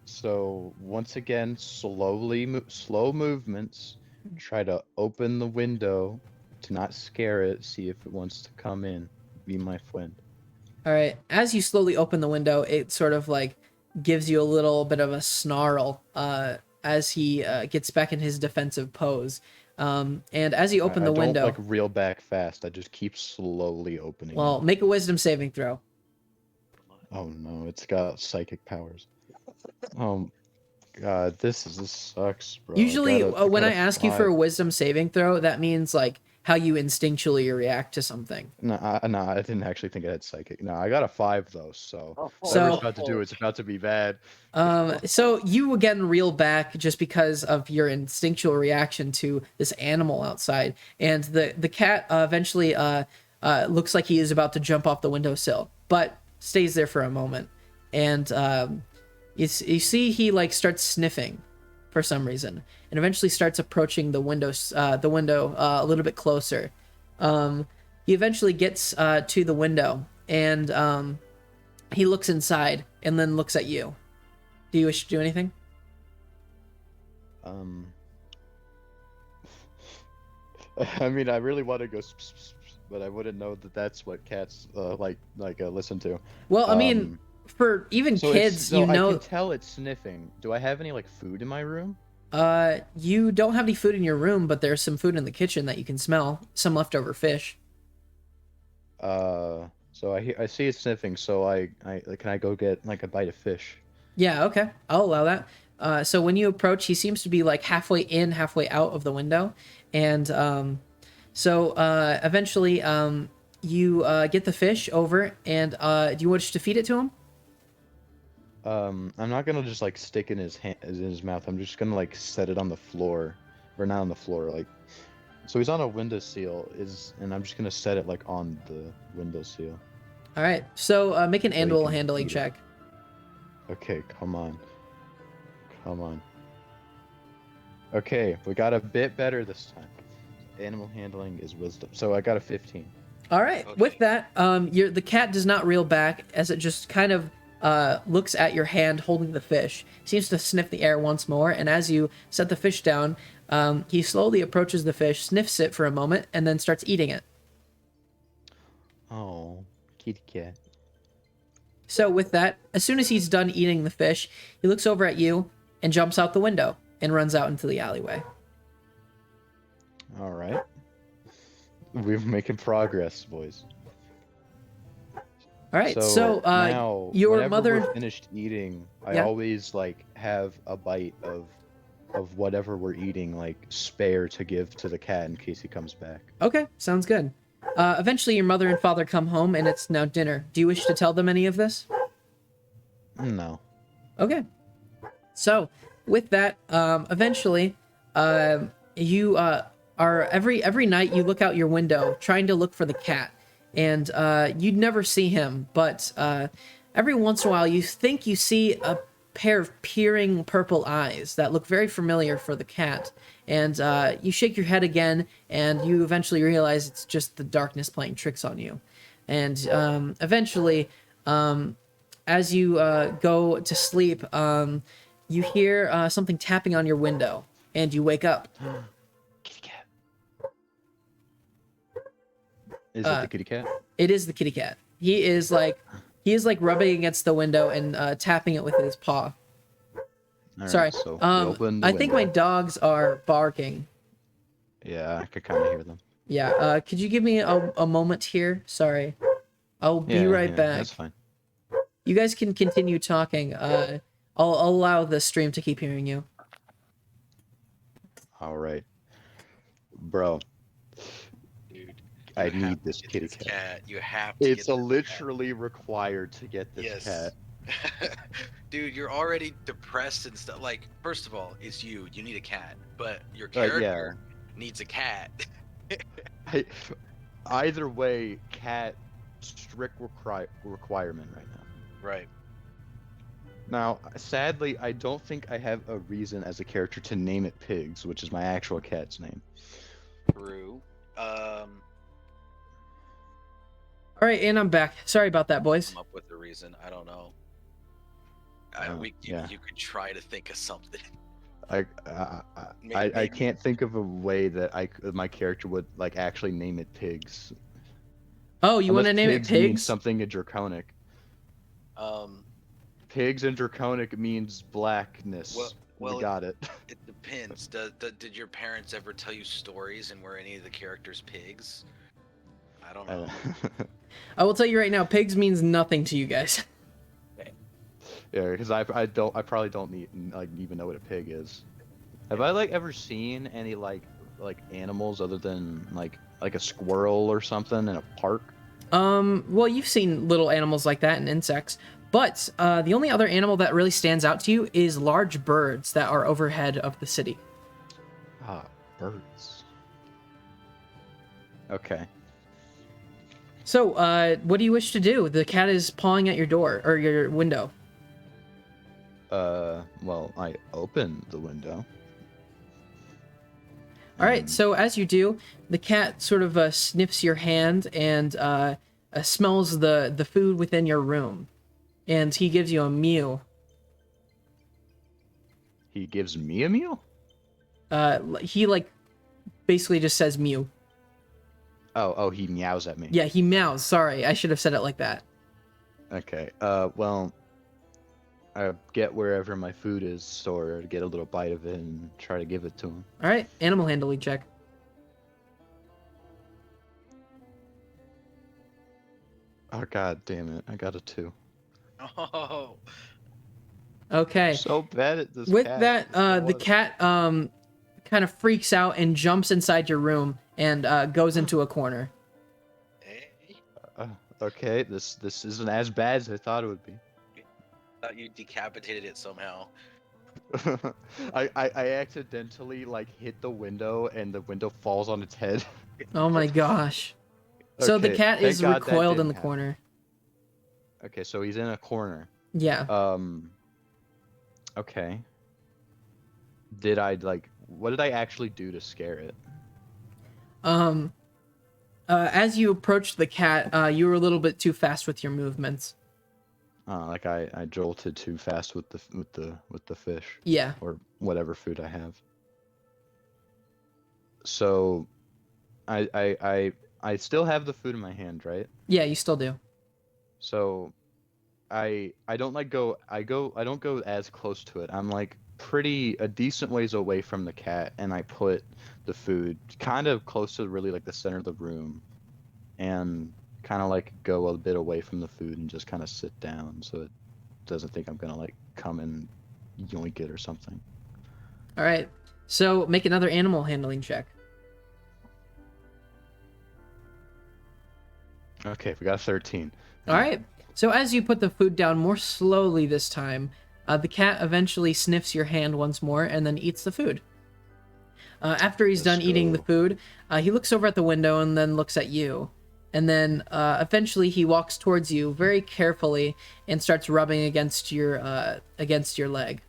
So once again, slow movements. Try to open the window to not scare it. See if it wants to come in. Be my friend. All right. As you slowly open the window, it sort of gives you a little bit of a snarl as he gets back in his defensive pose. And as you open the window, I don't reel back fast. I just keep slowly opening. Well, make a wisdom saving throw. Oh no, it's got psychic powers. Oh God, this sucks, bro. Usually, when I ask you for a wisdom saving throw, that means how you instinctually react to something. No, I didn't actually think I had psychic. No, I got a 5 though, so So- whatever it's about to do, it's about to be bad. So you again reel back just because of your instinctual reaction to this animal outside, and the cat eventually looks like he is about to jump off the windowsill, but stays there for a moment, and you see he like starts sniffing for some reason, and eventually starts approaching the window a little bit closer. He eventually gets to the window, and he looks inside and then looks at you. Do you wish to do anything? I mean, I really want to go, but I wouldn't know that that's what cats listen to. Well, I mean, for even kids, you know, I can tell it's sniffing. Do I have any like food in my room? You don't have any food in your room, but there's some food in the kitchen that you can smell. Some leftover fish. So I see it sniffing. So can I go get like a bite of fish? Yeah, okay, I'll allow that. So when you approach, he seems to be like halfway in, halfway out of the window, and eventually you get the fish over, and do you wish to feed it to him? I'm not gonna just like stick in his mouth. I'm just gonna like set it on the floor, or not on the floor, like. So he's on a windowsill, and I'm just gonna set it like on the windowsill. All right. So make an So you animal can handling eat it. check. Okay, come on. Okay, we got a bit better this time. Animal handling is wisdom. So I got a 15. All right. Okay. With that, the cat does not reel back as it just kind of looks at your hand holding the fish. Seems to sniff the air once more, and as you set the fish down, he slowly approaches the fish, sniffs it for a moment, and then starts eating it. Oh, kitty cat. So with that, as soon as he's done eating the fish, he looks over at you and jumps out the window and runs out into the alleyway. All right. We're making progress, boys. All right. So now, your whenever mother we're finished eating, I Yeah. always like have a bite of whatever we're eating, like spare to give to the cat in case he comes back. Okay, sounds good. Eventually, your mother and father come home, and it's now dinner. Do you wish to tell them any of this? No. Okay. So, with that, eventually, you are every night you look out your window trying to look for the cat, and you'd never see him. But every once in a while, you think you see a pair of peering purple eyes that look very familiar for the cat, and you shake your head again, and you eventually realize it's just the darkness playing tricks on you, and eventually, as you go to sleep, you hear something tapping on your window, and you wake up. Kitty cat. Is it the kitty cat? It is the kitty cat. He is like rubbing against the window and tapping it with his paw. All Sorry. right, so we open the I think my window. dogs are barking. Yeah, I could kind of hear them. Yeah. Could you give me a moment here? Sorry. I'll be right back. That's fine. You guys can continue talking. I'll allow the stream to keep hearing you. All right, bro. Dude, I you have need to this get kitty this cat. You have to. It's get this literally required to get this Yes. cat. Dude, you're already depressed and stuff. Like, first of all, it's you. You need a cat, but your Yeah. character needs a cat. Either way, cat strict requirement right now. Right. Now, sadly, I don't think I have a reason as a character to name it Pigs, which is my actual cat's name. True. All right, and I'm back. Sorry about that, boys. Come up with a reason. I don't know. Yeah. You could try to think of something. I Maybe. can't think of a way that my character would like actually name it Pigs. Oh, you want to Unless name it Pigs means Pigs? something draconic. Pigs and draconic means blackness. Well, we got it. It depends. Did your parents ever tell you stories and were any of the characters pigs? I don't know. I will tell you right now, pigs means nothing to you guys. Yeah, because I probably don't even know what a pig is. Have I ever seen any like animals other than like like a squirrel or something in a park? Well, you've seen little animals like that and insects, but the only other animal that really stands out to you is large birds that are overhead of the city. Ah, birds. Okay. So, what do you wish to do? The cat is pawing at your door or your window. Well, I open the window. All right. And So as you do, the cat sort of sniffs your hand and smells the food within your room, and he gives you a mew. he gives me a meal? He like basically just says mew. Oh, he meows at me. Yeah, he meows. Sorry, I should have said it like that. Okay. Well, I get wherever my food is or get a little bite of it and try to give it to him. All right, animal handling check. Oh, god damn it. I got a 2. Oh, Okay. So bad at this With cat. that, What the was- cat kind of freaks out and jumps inside your room and goes into a corner. hey. Okay, this isn't as bad as I thought it would be. Thought you decapitated it somehow. I accidentally like hit the window and the window falls on its head. Oh my gosh. So the Okay, cat thank is God that recoiled in didn't the happen. corner. Okay, so he's in a corner. Yeah. Okay. What did I actually do to scare it? As you approached the cat, you were a little bit too fast with your movements. Like I jolted too fast with the fish Yeah. or whatever food I have. So I still have the food in my hand, right? Yeah, you still do. So I don't I don't go as close to it. I'm like a decent ways away from the cat, and I put the food kind of close to really like the center of the room, and kind of like go a bit away from the food and just kind of sit down so it doesn't think I'm gonna like come and yoink it or something. All right. So make another animal handling check. Okay, we got a 13. All right. So as you put the food down more slowly this time, the cat eventually sniffs your hand once more and then eats the food. After he's Let's done eating the go. food, he looks over at the window and then looks at you. And then eventually he walks towards you very carefully and starts rubbing against your leg.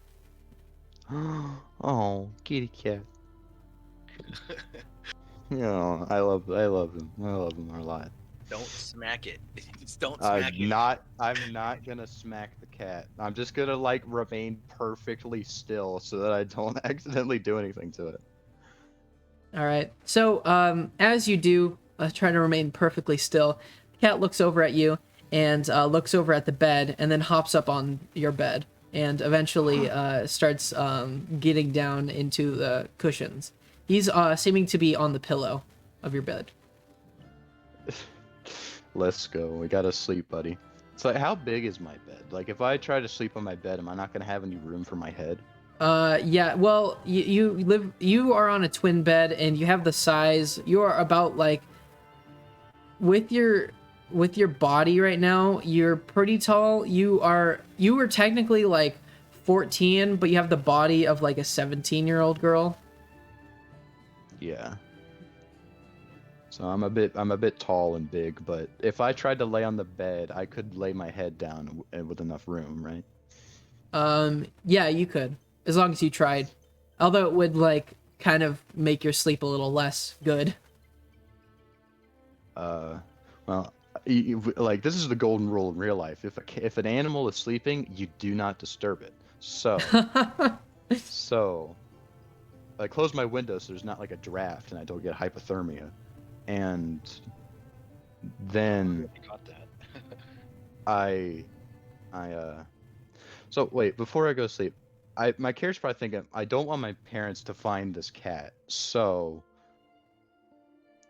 Oh, kitty cat. Yeah, I love him. I love him a lot. Don't smack it. Just don't smack it. I'm not gonna smack the cat. I'm just gonna like remain perfectly still so that I don't accidentally do anything to it. All right. So as you do try to remain perfectly still, the cat looks over at you and looks over at the bed and then hops up on your bed and eventually starts getting down into the cushions. He's seeming to be on the pillow of your bed. Let's go. We gotta sleep, buddy. It's like, how big is my bed? Like, if I try to sleep on my bed, am I not gonna have any room for my head? Yeah, well, you are on a twin bed and you have the size, you are about like with your body right now, you're pretty tall. You were technically like 14, but you have the body of like a 17-year-old girl. Yeah. So I'm a bit tall and big, but if I tried to lay on the bed, I could lay my head down with enough room, right? Yeah, you could, as long as you tried. Although it would like kind of make your sleep a little less good. Well, like this is the golden rule in real life. If an animal is sleeping, you do not disturb it. So so I close my window so there's not like a draft and I don't get hypothermia. And then I got that. So wait, before I go to sleep, my character's probably thinking I don't want my parents to find this cat. So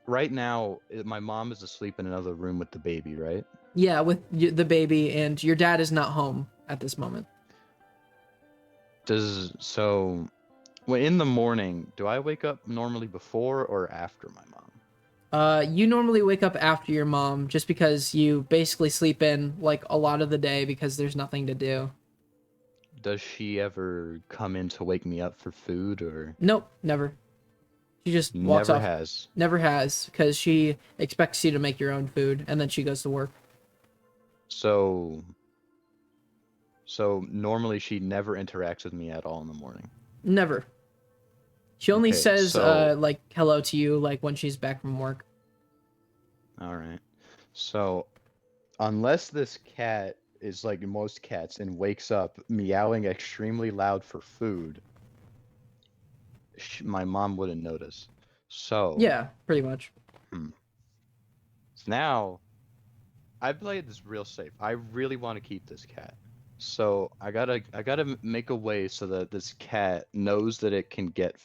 right now my mom is asleep in another room with the baby, right? Yeah, with the baby, and your dad is not home at this moment. Well, in the morning, do I wake up normally before or after my mom? You normally wake up after your mom just because you basically sleep in like a lot of the day because there's nothing to do. Does she ever come in to wake me up for food, or Nope, never. She just walks never off. has? Never has because she expects you to make your own food and then she goes to work. So, so normally she never interacts with me at all in the morning. Never. She only Okay, says so like hello to you like when she's back from work. all right. So unless this cat is like most cats and wakes up meowing extremely loud for food, my mom wouldn't notice. So, Yeah, pretty much. hmm. So now I played this real safe. I really want to keep this cat. So I gotta make a way so that this cat knows that it can get.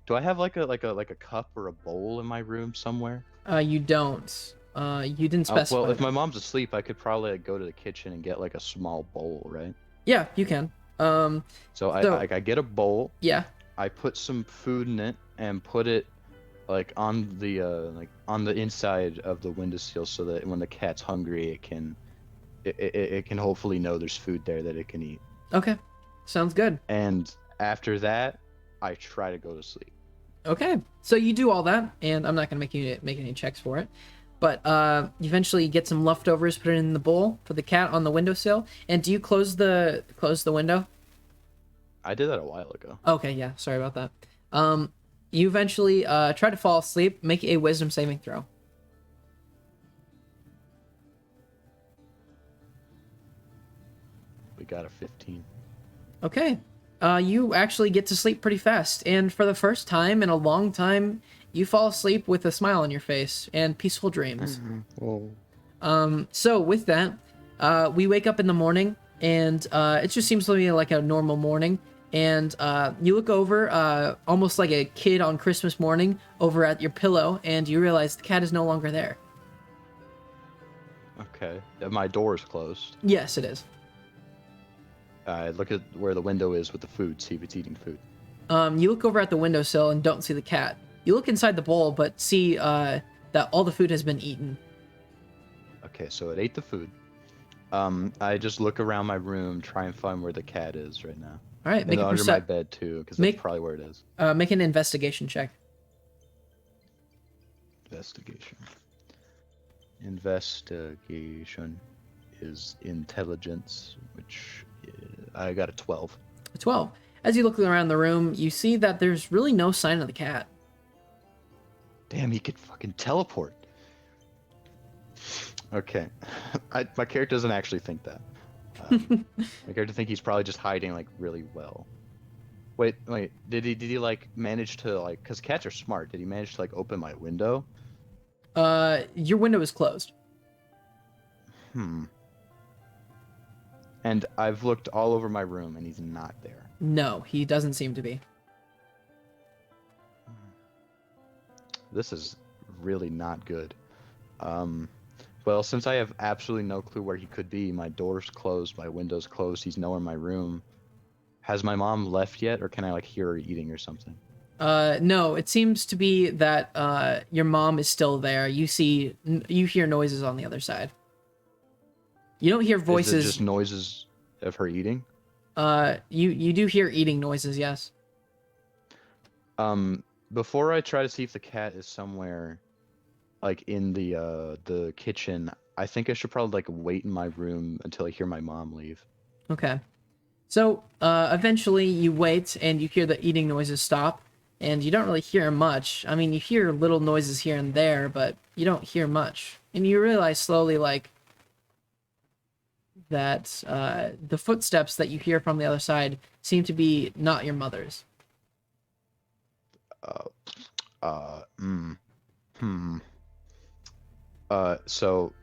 Do I have like a cup or a bowl in my room somewhere? You don't. You didn't Well, specify if my that. mom's asleep, I could probably like, go to the kitchen and get like a small bowl, right? Yeah, you can. So So I get a bowl. yeah. I put some food in it and put it like on the inside of the windowsill so that when the cat's hungry, it can hopefully know there's food there that it can eat. Okay. Sounds good. And after that, I try to go to sleep. Okay. So you do all that, and I'm not gonna make you make any checks for it. But you eventually get some leftovers, put it in the bowl for the cat on the windowsill. And do you close the window? I did that a while ago. Okay, yeah, sorry about that. You eventually try to fall asleep, make a wisdom saving throw. We got a 15. Okay. You actually get to sleep pretty fast, and for the first time in a long time, you fall asleep with a smile on your face and peaceful dreams. Whoa. So with that, we wake up in the morning, and it just seems to be like a normal morning. And you look over, almost like a kid on Christmas morning, over at your pillow, and you realize the cat is no longer there. Okay. My door is closed. Yes, it is. I look at where the window is with the food, see if it's eating food. You look over at the windowsill and don't see the cat. You look inside the bowl, but see that all the food has been eaten. Okay, so it ate the food. I just look around my room, try and find where the cat is right now. All right, make And a under my bed too, because that's probably where it is. make an investigation check. Investigation. Investigation is intelligence, which I got a 12. 12. As you look around the room, you see that there's really no sign of the cat. Damn, he could fucking teleport. Okay, my character doesn't actually think that. My character think he's probably just hiding like really well. Wait, did he like manage to like? Cause cats are smart. Did he manage to like open my window? Your window is closed. Hmm. And I've looked all over my room and he's not there. No, he doesn't seem to be. This is really not good. Well, since I have absolutely no clue where he could be, my door's closed, my window's closed, he's nowhere in my room. Has my mom left yet, or can I like hear her eating or something? No, it seems to be that your mom is still there. You hear noises on the other side. You don't hear voices. Is it just noises of her eating? You do hear eating noises, yes. Before I try to see if the cat is somewhere, like in the kitchen, I think I should probably like wait in my room until I hear my mom leave. Okay. So, eventually you wait and you hear the eating noises stop, and you don't really hear much. I mean, you hear little noises here and there, but you don't hear much. And you realize slowly, like, that the footsteps that you hear from the other side seem to be not your mother's. So,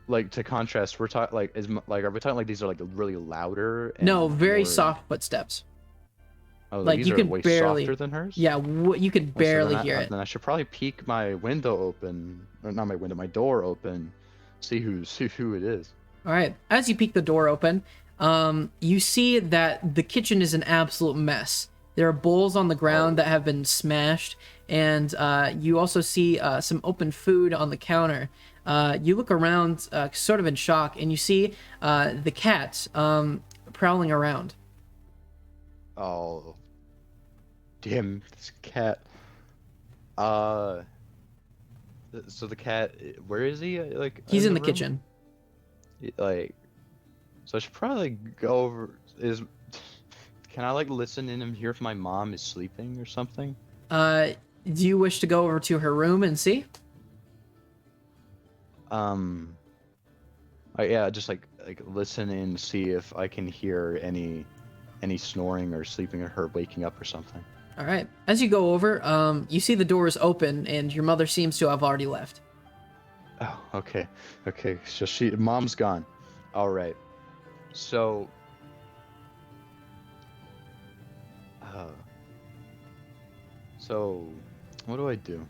like to contrast, we're talking like are we talking like these are like really louder? And No, very more... soft footsteps. Oh, like these you are can way barely, softer than hers. Yeah, you could barely hear it. Then I should probably peek my window open, or not my window, my door open, see who it is. All right. As you peek the door open, you see that the kitchen is an absolute mess. There are bowls on the ground that have been smashed, and you also see some open food on the counter. You look around, sort of in shock, and you see the cat prowling around. Oh, damn, this cat. Uh, so the cat, where is he? Like He's in the the room? kitchen. Like, so I should probably go over. Can I like listen in and hear if my mom is sleeping or something? Uh, do you wish to go over to her room and see? Um, yeah, just like listen and see if I can hear any snoring or sleeping or her waking up or something. All right. As you go over, you see the doors open, and your mother seems to have already left. Oh, okay, okay. So mom's gone. All right. So, uh, so what do I do?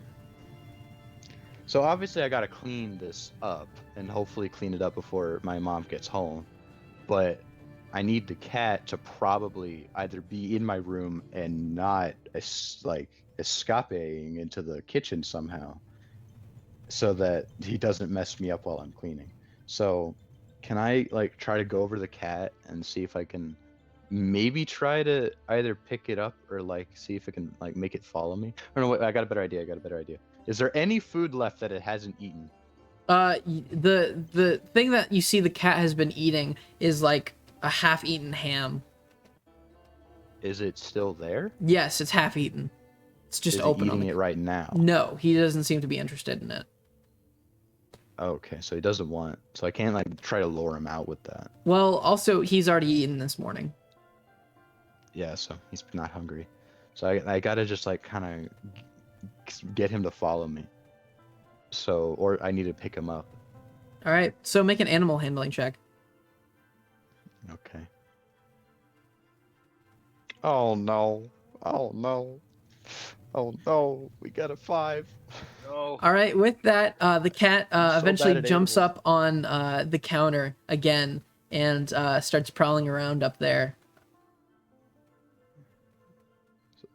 So obviously I gotta clean this up and hopefully clean it up before my mom gets home. But I need the cat to probably either be in my room and not like escaping into the kitchen somehow, so that he doesn't mess me up while I'm cleaning. So can I like try to go over to the cat and see if I can maybe try to either pick it up or like see if it can like make it follow me? Or no, wait, I got a better idea. I got a better idea. Is there any food left that it hasn't eaten? The thing that you see the cat has been eating is like a half-eaten ham. Is it still there? Yes, it's half-eaten. It's just Is it open on eating the. it right now? No, he doesn't seem to be interested in it. Okay, so he doesn't want. So I can't like try to lure him out with that. Well, also he's already eaten this morning. Yeah, so he's not hungry. So I gotta just like kind of get him to follow me. So, or I need to pick him up. All right. So make an animal handling check. Okay. Oh no. Oh no. Oh no. We got a 5. No. All right. With that, the cat I'm so eventually bad at jumps animals. up on the counter again and starts prowling around up there.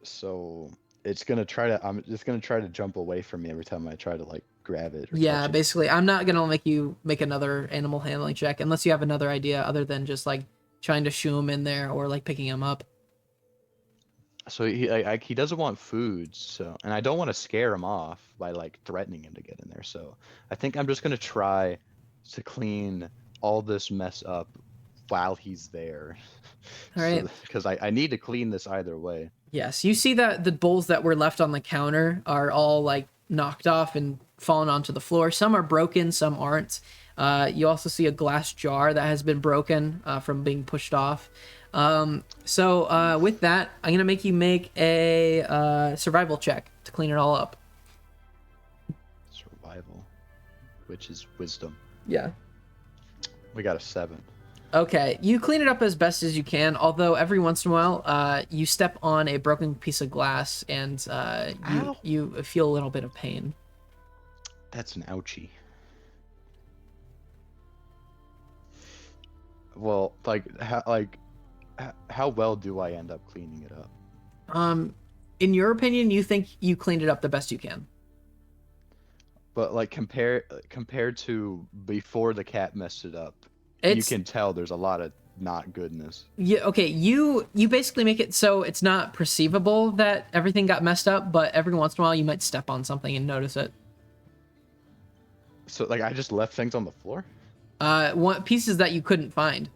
So it's gonna try to. I'm just gonna try to jump away from me every time I try to like grab it or Yeah, touch it. basically, I'm not gonna make you make another animal handling check unless you have another idea other than just like trying to shoo him in there or like picking him up. So he doesn't want food. So and I don't want to scare him off by like threatening him to get in there. So I think I'm just gonna try to clean all this mess up while he's there. All right. So because I need to clean this either way. Yes, you see that the bowls that were left on the counter are all like knocked off and fallen onto the floor. Some are broken, some aren't. You also see a glass jar that has been broken from being pushed off. So with that, I'm gonna make you make a survival check to clean it all up. Survival, which is wisdom. Yeah. We got a 7. Okay, you clean it up as best as you can, although every once in a while, you step on a broken piece of glass and Ow. you feel a little bit of pain. That's an ouchie. Well, how well do I end up cleaning it up? In your opinion, you think you cleaned it up the best you can. But like compared to before the cat messed it up, you It's can tell there's a lot of not goodness. yeah, okay, you basically make it so it's not perceivable that everything got messed up, but every once in a while you might step on something and notice it. So like I just left things on the floor? One pieces that you couldn't find.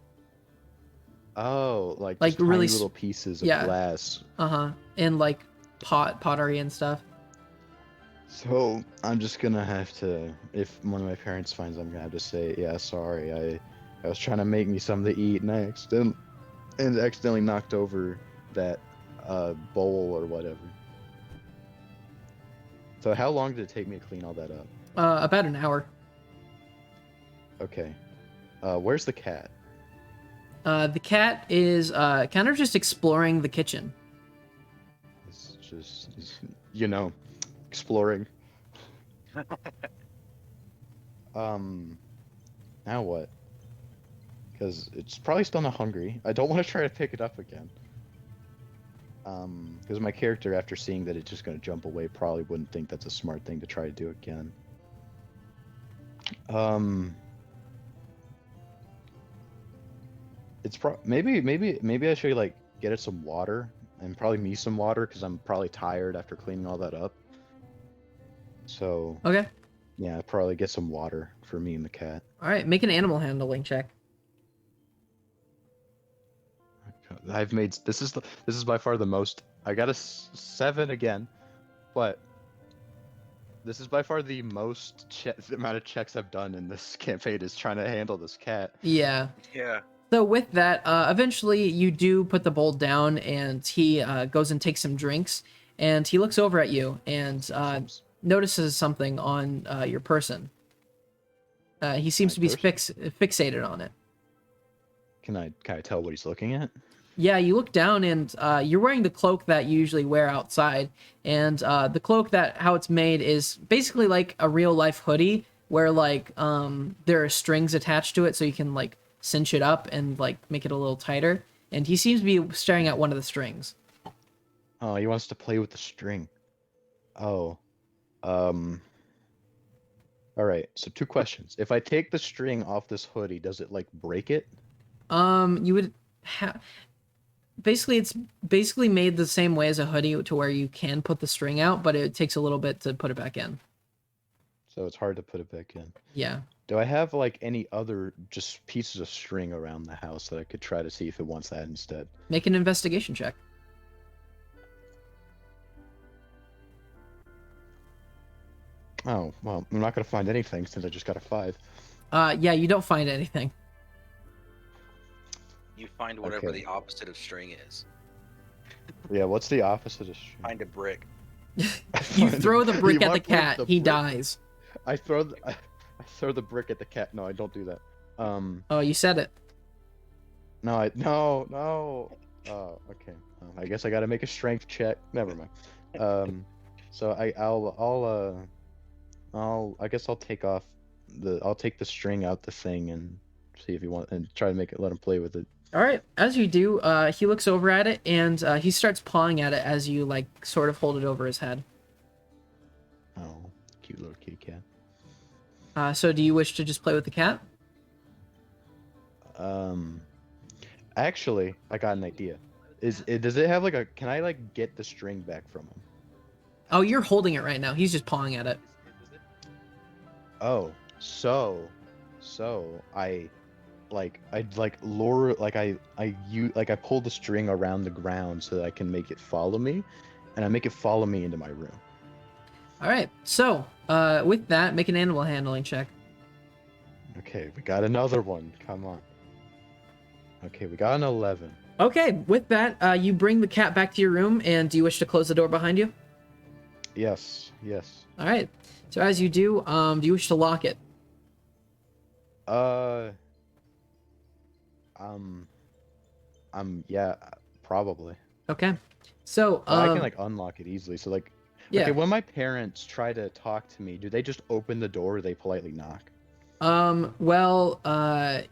Oh, Like just really tiny little pieces of yeah. glass. Uh-huh. And like pottery and stuff. So I'm just gonna have to, if one of my parents finds, I'm gonna have to say, yeah, sorry, I was trying to make me something to eat and I accidentally knocked over that bowl or whatever. So how long did it take me to clean all that up? About an hour. Okay. Where's the cat? The cat is kind of just exploring the kitchen. It's just, exploring. Now what? Because it's probably still not hungry. I don't want to try to pick it up again. Because my character, after seeing that it's just gonna jump away, probably wouldn't think that's a smart thing to try to do again. It's maybe I should like get it some water and probably me some water because I'm probably tired after cleaning all that up. So Okay. yeah, probably get some water for me and the cat. All right. Make an animal handling check. I've made this is by far the most. I got a 7 again, but this is by far the most amount of checks I've done in this campaign is trying to handle this cat. Yeah. Yeah. So with that, eventually you do put the bowl down, and he goes and takes some drinks, and he looks over at you and notices something on your person. He seems to be fixated on it. Can I tell what he's looking at? Yeah, you look down, and you're wearing the cloak that you usually wear outside, and the cloak, that how it's made is basically like a real life hoodie, where like there are strings attached to it, so you can like cinch it up and like make it a little tighter. And he seems to be staring at one of the strings. Oh, he wants to play with the string. Oh, all right. So 2 questions. If I take the string off this hoodie, does it like break it? You would have. Basically, it's basically made the same way as a hoodie, to where you can put the string out, but it takes a little bit to put it back in. So it's hard to put it back in. Yeah. Do I have like any other just pieces of string around the house that I could try to see if it wants that instead? Make an investigation check. Oh, well, I'm not gonna find anything since I just got a 5. Yeah, you don't find anything. You find whatever Okay. the opposite of string is. Yeah, what's the opposite of string? Find a brick. You throw the brick You at the want to cat, the he brick? dies. I throw the brick at the cat. No, I don't do that. Oh, you said it. No, no. Oh, okay. I guess I gotta make a strength check. Never mind. So I guess I'll take the string out the thing and see if he wants and try to let him play with it. All right, as you do, he looks over at it, and he starts pawing at it as you like sort of hold it over his head. Oh, cute little kitty cat. So do you wish to just play with the cat? Actually, I got an idea. Does it have like a? Can I like get the string back from him? Oh, you're holding it right now. He's just pawing at it. Oh, so I lure I pull the string around the ground so that I can make it follow me, and I make it follow me into my room. All right, so with that, make an animal handling check. Okay, we got another one. Come on. Okay, we got an 11. Okay, with that, you bring the cat back to your room, and do you wish to close the door behind you? Yes. All right. So as you do you wish to lock it? Yeah, probably. Okay. So I can like unlock it easily. So like, yeah. okay, when my parents try to talk to me, do they just open the door or they politely knock? Well,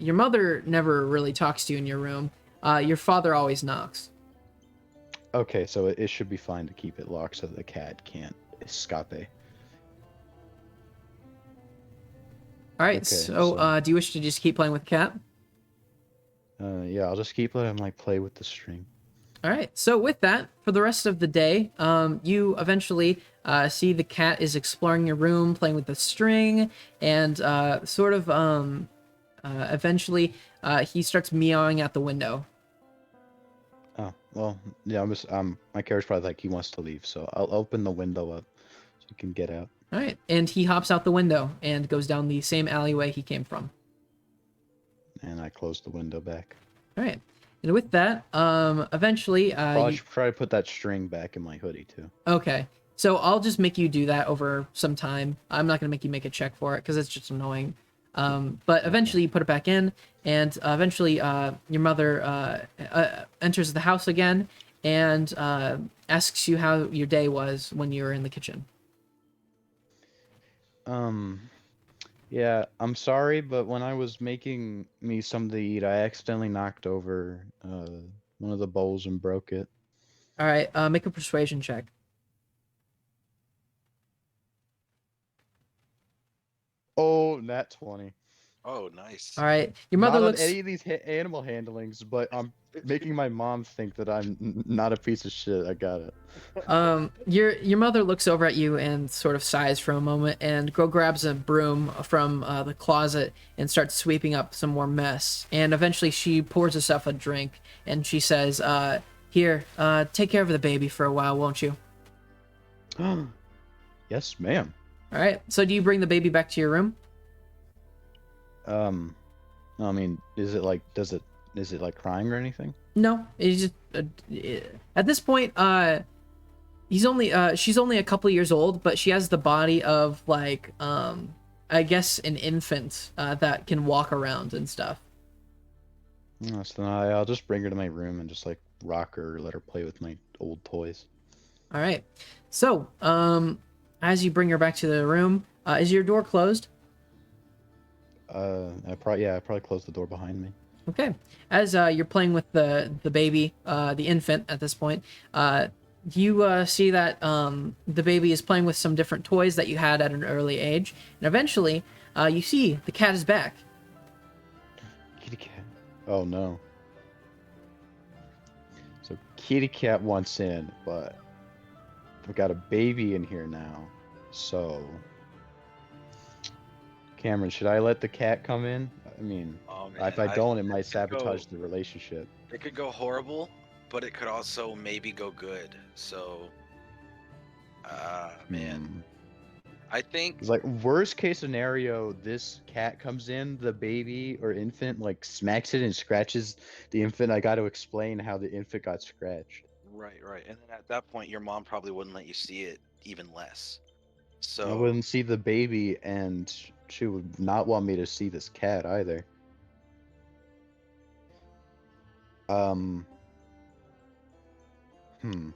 your mother never really talks to you in your room. Your father always knocks. Okay, so it should be fine to keep it locked so the cat can't escape. All right, Okay, so do you wish to just keep playing with the cat? Yeah, I'll just keep letting him like play with the string. All right, so with that, for the rest of the day, you eventually see the cat is exploring your room, playing with the string, and eventually he starts meowing at the window. Oh, well, yeah, my character's probably like he wants to leave, so I'll open the window up so he can get out. All right, and he hops out the window and goes down the same alleyway he came from. And I close the window back. All right, and with that, eventually, I should try to put that string back in my hoodie too. Okay, so I'll just make you do that over some time. I'm not gonna make you make a check for it because it's just annoying. But eventually you put it back in, and eventually your mother enters the house again and asks you how your day was when you were in the kitchen. Yeah, I'm sorry, but when I was making me something to eat, I accidentally knocked over one of the bowls and broke it. All right, make a persuasion check. Oh, nat 20. Oh, nice. All right, your mother Not on looks. any of these animal handlings, but I'm making my mom think that I'm not a piece of shit. I got it. Your mother looks over at you and sort of sighs for a moment, and grabs a broom from the closet and starts sweeping up some more mess. And eventually, she pours herself a drink, and she says, "Here, take care of the baby for a while, won't you?" Yes, ma'am. All right. So, do you bring the baby back to your room? I mean, is it like crying or anything? No. It's just at this point, she's only a couple years old, but she has the body of like I guess an infant that can walk around and stuff. No, so then I'll just bring her to my room and just like rock her, let her play with my old toys. All right. So, as you bring her back to the room, is your door closed? I probably closed the door behind me. Okay. As you're playing with the baby, the infant at this point, you see that the baby is playing with some different toys that you had at an early age, and eventually, you see the cat is back. Kitty cat. Oh no. So kitty cat wants in, but we've got a baby in here now. So Cameron, should I let the cat come in? I mean, Oh man, if I don't, it might could sabotage go- the relationship. It could go horrible, but it could also maybe go good. So, man, Hmm. I think It's like worst case scenario, this cat comes in, the baby or infant like smacks it and scratches the infant. I got to explain how the infant got scratched. right, and then at that point, your mom probably wouldn't let you see it even less. I So, wouldn't see the baby, and she would not want me to see this cat either. Um, hmm.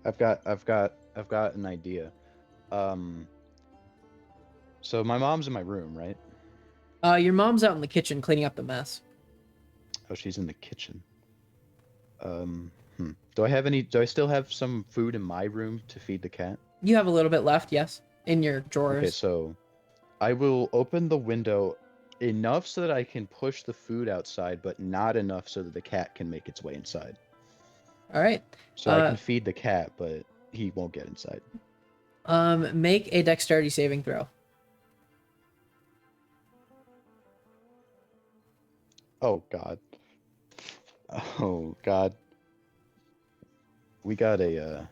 I've got an idea. Um, so my mom's in my room, right? Your mom's out in the kitchen cleaning up the mess. Oh, she's in the kitchen. Do I still have some food in my room to feed the cat? You have a little bit left, yes, in your Okay, drawers. so I will open the window enough so that I can push the food outside, but not enough so that the cat can make its way inside. All right. So I can feed the cat, but he won't get inside. Make a dexterity saving throw. Oh God. Oh God. We got a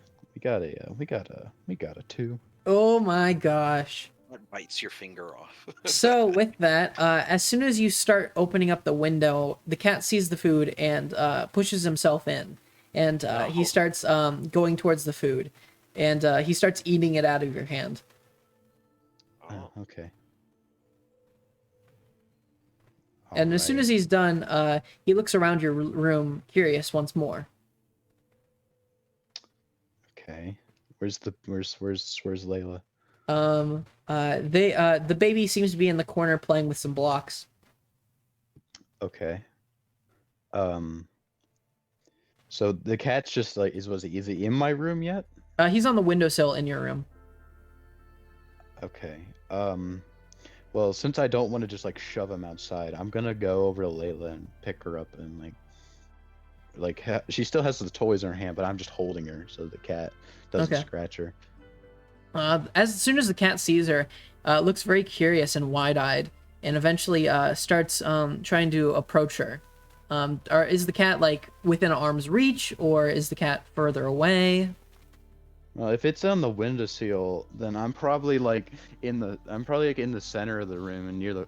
2. Oh my gosh. what bites your finger off? So with that, as soon as you start opening up the window, the cat sees the food and pushes himself in, and he Oh. starts going towards the food, and he starts eating it out of your hand. Oh, Okay. And as soon as he's done, he looks around your room, curious once more. Okay. Where's Layla? The baby seems to be in the corner playing with some blocks. Okay. So the cat's just like is he in my room yet? He's on the windowsill in your room. Okay. Well, since I don't want to just like shove him outside, I'm gonna go over to Layla and pick her up and she still has the toys in her hand, but I'm just holding her so the cat doesn't Okay. scratch her. As soon as the cat sees her, looks very curious and wide-eyed, and eventually starts trying to approach her. Or is the cat like within arm's reach, or is the cat further away? Well, if it's on the windowsill, then I'm probably like in the center of the room and near the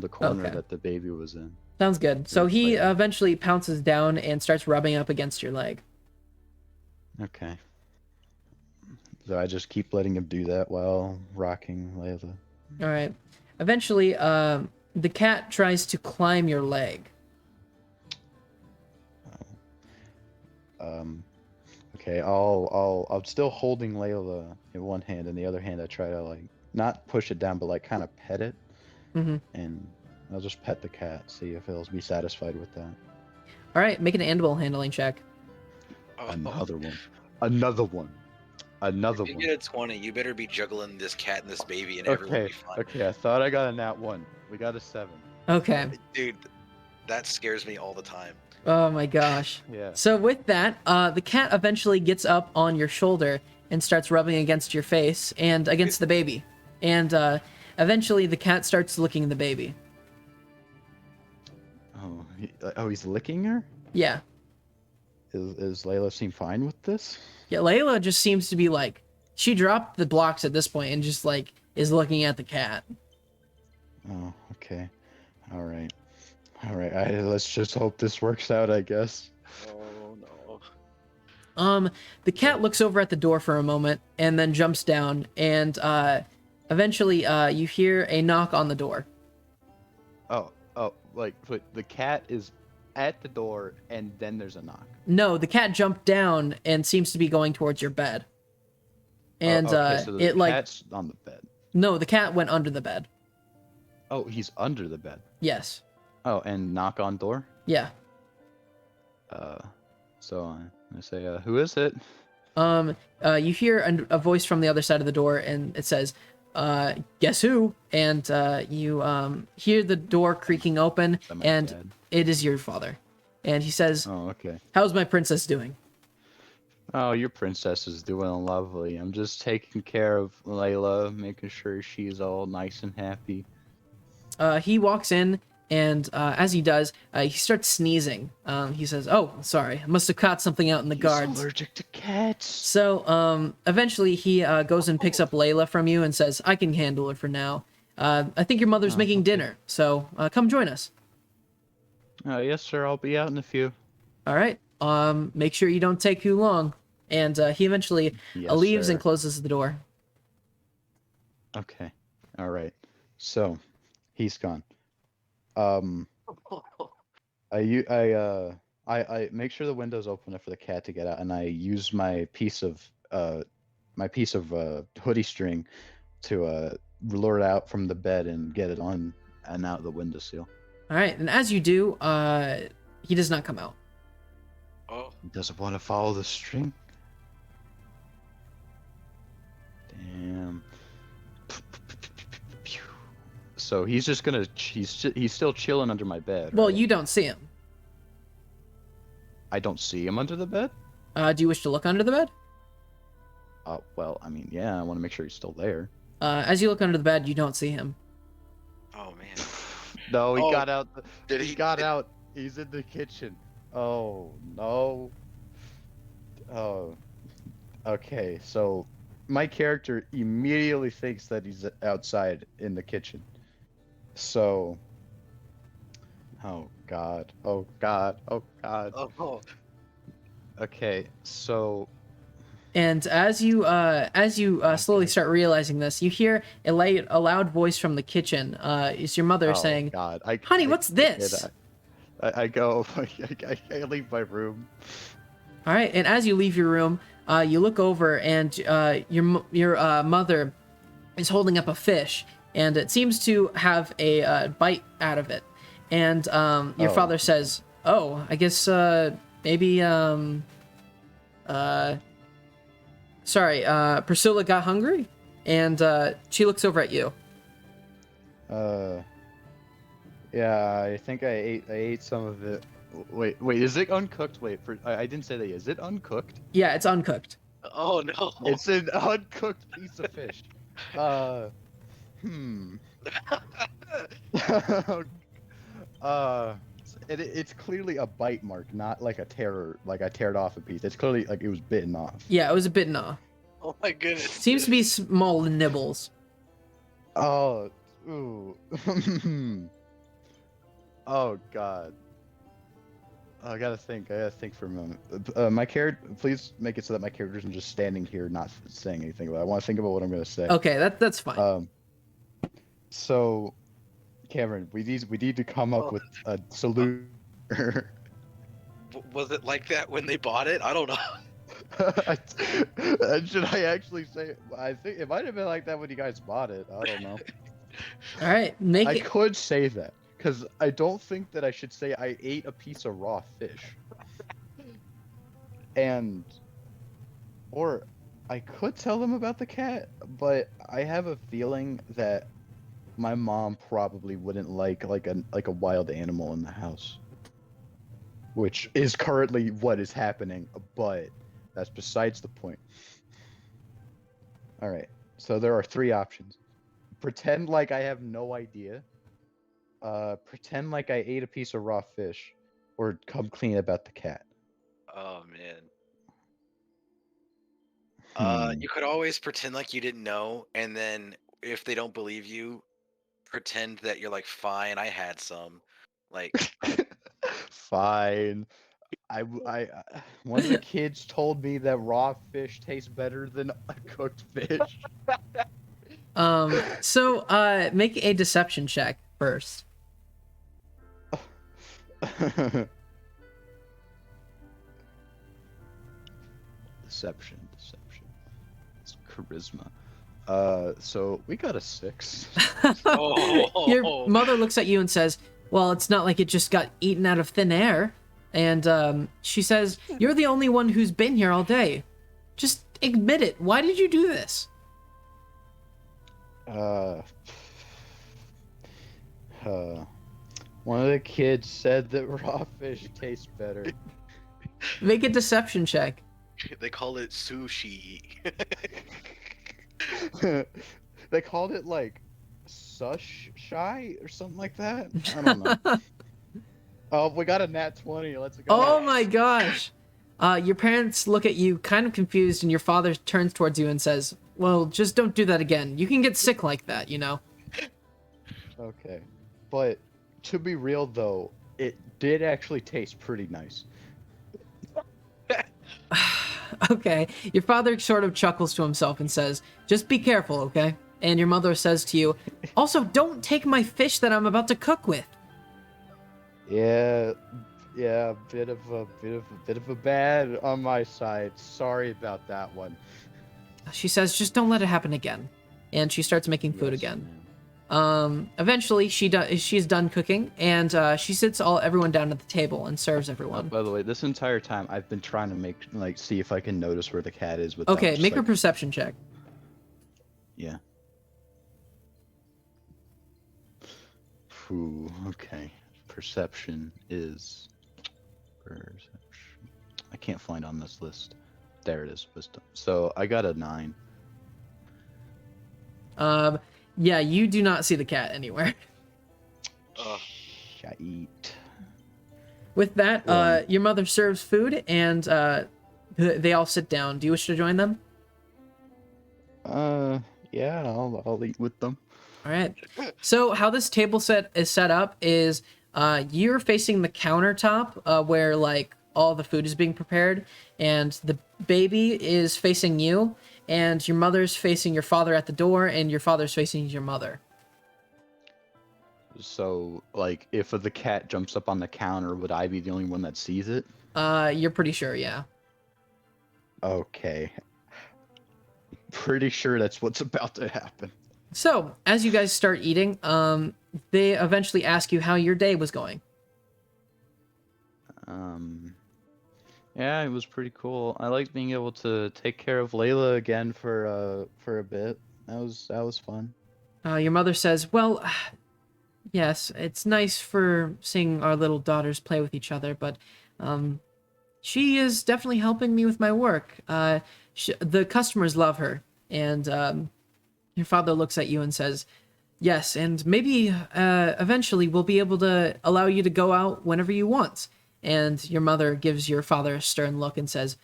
corner Okay. that the baby was in. Sounds good. So Looks he like- eventually pounces down and starts rubbing up against your leg. Okay. So I just keep letting him do that while rocking Layla. All right. Eventually, the cat tries to climb your leg. Okay, I'm still holding Layla in one hand, and the other hand I try to like not push it down, but like kind of pet it, Mm-hmm. and I'll just pet the cat, see if he'll be satisfied with that. All right, make an animal handling check. Oh, Another one. Another one. Another if you one. get a 20, you better be juggling this cat and this baby, and everyone will Okay. be fine. Okay. I thought I got a nat 1. We got a 7. Okay. Dude, that scares me all the time. Oh my gosh. Yeah. So with that, the cat eventually gets up on your shoulder and starts rubbing against your face and against the baby. And eventually the cat starts licking the baby. Oh, he's licking her? Yeah. Is Layla seem fine with this? Yeah, Layla just seems to be like, she dropped the blocks at this point and just like is looking at the cat. Oh, okay. All right. Let's just hope this works out, I guess. Oh no. The cat looks over at the door for a moment and then jumps down, and eventually you hear a knock on the door. Oh, but the cat is at the door and then there's a knock. No, the cat jumped down and seems to be going towards your bed. And okay, so the it like cat's on the bed. no, the cat went under the bed. Oh, he's under the bed. Yes. Oh, and knock on door? Yeah. So I say, who is it? You hear a voice from the other side of the door, and it says, guess who? And you hear the door creaking open, Is that my and dad? it is your father. And he says, Oh, okay. how's my princess doing? Oh, your princess is doing lovely. I'm just taking care of Layla, making sure she's all nice and happy. He walks in, and as he does, he starts sneezing. He says, oh, sorry, I must have caught something out in the guards. He's allergic to cats. So, eventually he goes and picks up Layla from you and says, I can handle her for now. I think your mother's making dinner, so come join us. Yes, sir. I'll be out in a few. All right. Make sure you don't take too long. And he eventually Yes, leaves sir. and closes the door. Okay. All right. So, he's gone. I make sure the window's open enough for the cat to get out, and I use my piece of hoodie string to lure it out from the bed and get it on and out the windowsill. All right. And as you do, he does not come out. Oh. He doesn't want to follow the string. Damn. So he's just gonna he's still chilling under my bed. Well, right? you don't see him. I don't see him under the bed. Do you wish to look under the bed? Well, I mean, yeah, I want to make sure he's still there. As you look under the bed, you don't see him. Oh man. No, he Oh, got out. did He he- got did- out. He's in the kitchen. Oh no. Oh. Okay, so my character immediately thinks that he's outside in the kitchen. So. Oh God. Oh God. Oh God. Oh. Okay, so. And as you slowly start realizing this, you hear a loud voice from the kitchen. Is your mother Oh saying, God. "Honey, what's this?" I go. I leave my room. All right, and as you leave your room, you look over, and your mother is holding up a fish, and it seems to have a bite out of it. And your Oh. father says, "Oh, I guess maybe sorry, Priscilla got hungry," and she looks over at you. Yeah, I think I ate some of it. Wait, is it uncooked? Wait, I didn't say that yet. Is it uncooked? Yeah, it's uncooked. Oh no. It's an uncooked piece of fish. It's clearly a bite mark, not like a tear, like I teared off a piece. It's clearly like it was bitten off. Yeah, it was a bit off. Oh my goodness. Seems to be small nibbles. Oh, ooh. Oh God. I gotta think for a moment. My character, please make it so that my character isn't just standing here, not saying anything. But I want to think about what I'm gonna say. Okay, that's fine. So, Cameron, we need to come up with a solution. Was it like that when they bought it? I don't know. Should I actually say? I think it might have been like that when you guys bought it. I don't know. All right, I could say that because I don't think that I should say I ate a piece of raw fish. and or I could tell them about the cat, but I have a feeling that my mom probably wouldn't like a wild animal in the house, which is currently what is happening, but that's besides the point. All right. So there are three options. Pretend like I have no idea. Pretend like I ate a piece of raw fish, or come clean about the cat. Oh man. Hmm. You could always pretend like you didn't know, and then if they don't believe you, pretend that you're like, fine, I had some. Like, Fine. One of the kids told me that raw fish tastes better than a cooked fish. So make a deception check first. Deception. It's charisma. So we got a 6. Your mother looks at you and says, well, it's not like it just got eaten out of thin air. And she says, you're the only one who's been here all day. Just admit it. Why did you do this? One of the kids said that raw fish tastes better. Make a deception check. they call it sushi. They called it like sush shy or something like that. I don't know. Oh, we got a nat 20. Let's go. Oh my gosh. Your parents look at you kind of confused, and your father turns towards you and says, well, just don't do that again. You can get sick like that, you know? Okay. But to be real though, it did actually taste pretty nice. Okay. Your father sort of chuckles to himself and says, just be careful, okay? And your mother says to you, also, don't take my fish that I'm about to cook with. Yeah, bit of a bad on my side. Sorry about that one. She says, just don't let it happen again. And she starts making food Yes, again. ma'am. Eventually, she's done cooking, and she sits everyone down at the table and serves everyone. By the way, this entire time I've been trying to see if I can notice where the cat is without Okay, just, make a like- perception check. Yeah. Ooh, okay. Perception is... Perception. I can't find on this list. There it is, wisdom. So I got a 9. Yeah, you do not see the cat anywhere. Shite. With that, your mother serves food, and they all sit down. Do you wish to join them? Yeah, I'll eat with them. All right. So how this table set is set up is you're facing the countertop where like all the food is being prepared, and the baby is facing you, and your mother's facing your father at the door, and your father's facing your mother. So, like, if the cat jumps up on the counter, would I be the only one that sees it? You're pretty sure, yeah. Okay. Pretty sure that's what's about to happen. So, as you guys start eating, they eventually ask you how your day was going. Yeah, it was pretty cool. I liked being able to take care of Layla again for a bit. That was fun. Your mother says, well, yes, it's nice for seeing our little daughters play with each other, but she is definitely helping me with my work. The customers love her, and your father looks at you and says, yes, and maybe eventually we'll be able to allow you to go out whenever you want. And your mother gives your father a stern look and says,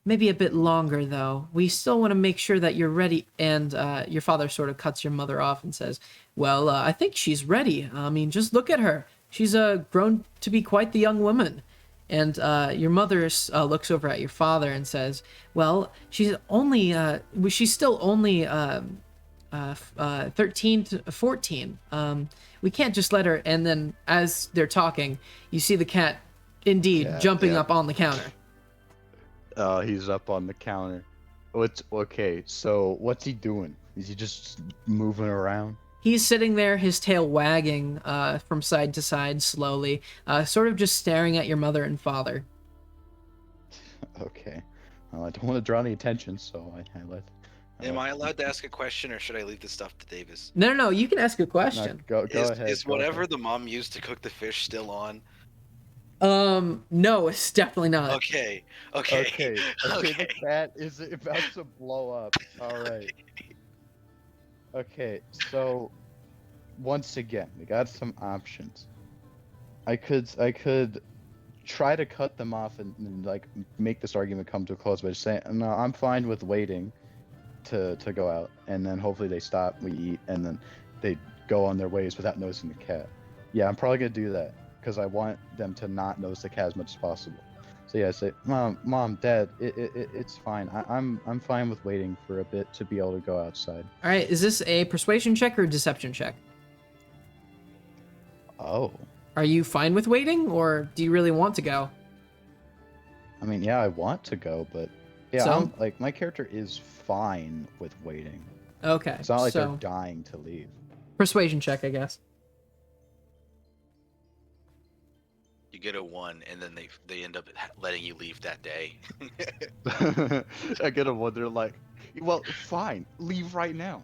maybe a bit longer, though. We still want to make sure that you're ready. And your father sort of cuts your mother off and says, well, I think she's ready. I mean, just look at her. She's grown to be quite the young woman. And your mother looks over at your father and says, well, she's still only 13 to 14. We can't just let her. And then as they're talking, you see the cat indeed jumping up on the counter. He's up on the counter. Okay, so what's he doing? Is he just moving around? He's sitting there, his tail wagging from side to side slowly, sort of just staring at your mother and father. Okay. Well, I don't want to draw any attention, so I let. Am I allowed to ask a question, or should I leave this stuff to Davis? No, you can ask a No, question. go ahead. Is Go whatever ahead. the mom used to cook the fish still on? No, it's definitely not. Okay. Okay. Okay. The cat is about to blow up. All right. Okay. So, once again, we got some options. I could try to cut them off and like make this argument come to a close by just saying, no, I'm fine with waiting to go out, and then hopefully they stop, we eat, and then they go on their ways without noticing the cat. Yeah, I'm probably gonna do that because I want them to not notice the cat as much as possible. So yeah, I say, mom, dad, it's fine. I'm fine with waiting for a bit to be able to go outside. All right, is this a persuasion check or a deception check? Oh, Are you fine with waiting, or do you really want to go? I mean, yeah, I want to go, but yeah, So? I'm like, my character is fine with waiting. Okay, It's not like so they're dying to leave. persuasion check, I guess. You get a 1, and then they end up letting you leave that day. I gotta wonder, like, well, fine, leave right now.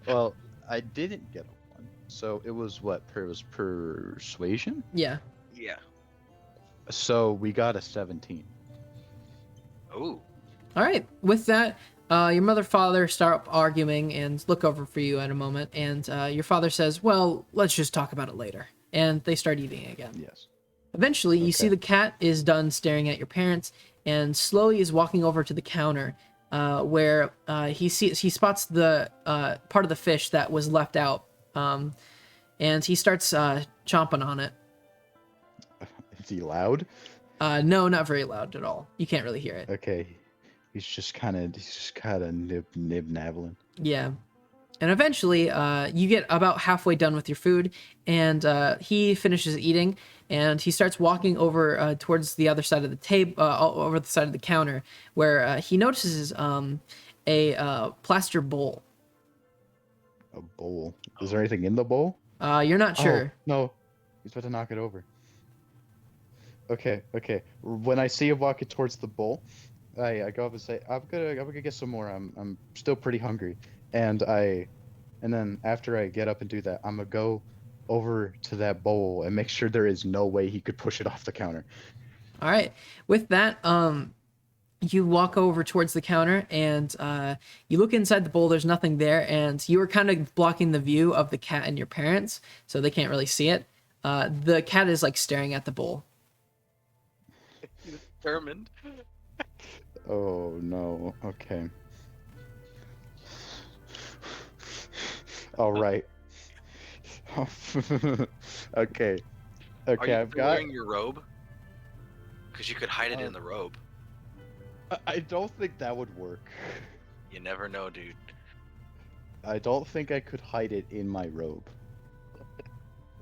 Well, I didn't get a 1, so it was what? It was persuasion. Yeah. Yeah. So we got a 17. Ooh. All right. With that, your mother, father start arguing and look over for you at a moment, and your father says, "Well, let's just talk about it later." And they start eating again. Yes. Eventually, you see Okay. the cat is done staring at your parents, and slowly is walking over to the counter, where he spots the part of the fish that was left out, and he starts chomping on it. Is he loud? No, not very loud at all. You can't really hear it. Okay. He's just kind of nib-nabbling. Yeah. And eventually, you get about halfway done with your food, and he finishes eating, and he starts walking over towards the other side of the table, over the side of the counter, where he notices a plaster bowl. A bowl. Is there anything in the bowl? You're not sure. Oh, no. He's about to knock it over. Okay. When I see him walking towards the bowl, I go up and say, I'm gonna get some more. I'm still pretty hungry. And then after I get up and do that, I'm gonna go over to that bowl and make sure there is no way he could push it off the counter. All right. With that, you walk over towards the counter, and you look inside the bowl. There's nothing there, and you are kind of blocking the view of the cat and your parents, so they can't really see it. The cat is like staring at the bowl. Determined. Oh no. Okay. All right. Okay. Are you I've got. wearing your robe? Because you could hide it in the robe. I don't think that would work. You never know, dude. I don't think I could hide it in my robe.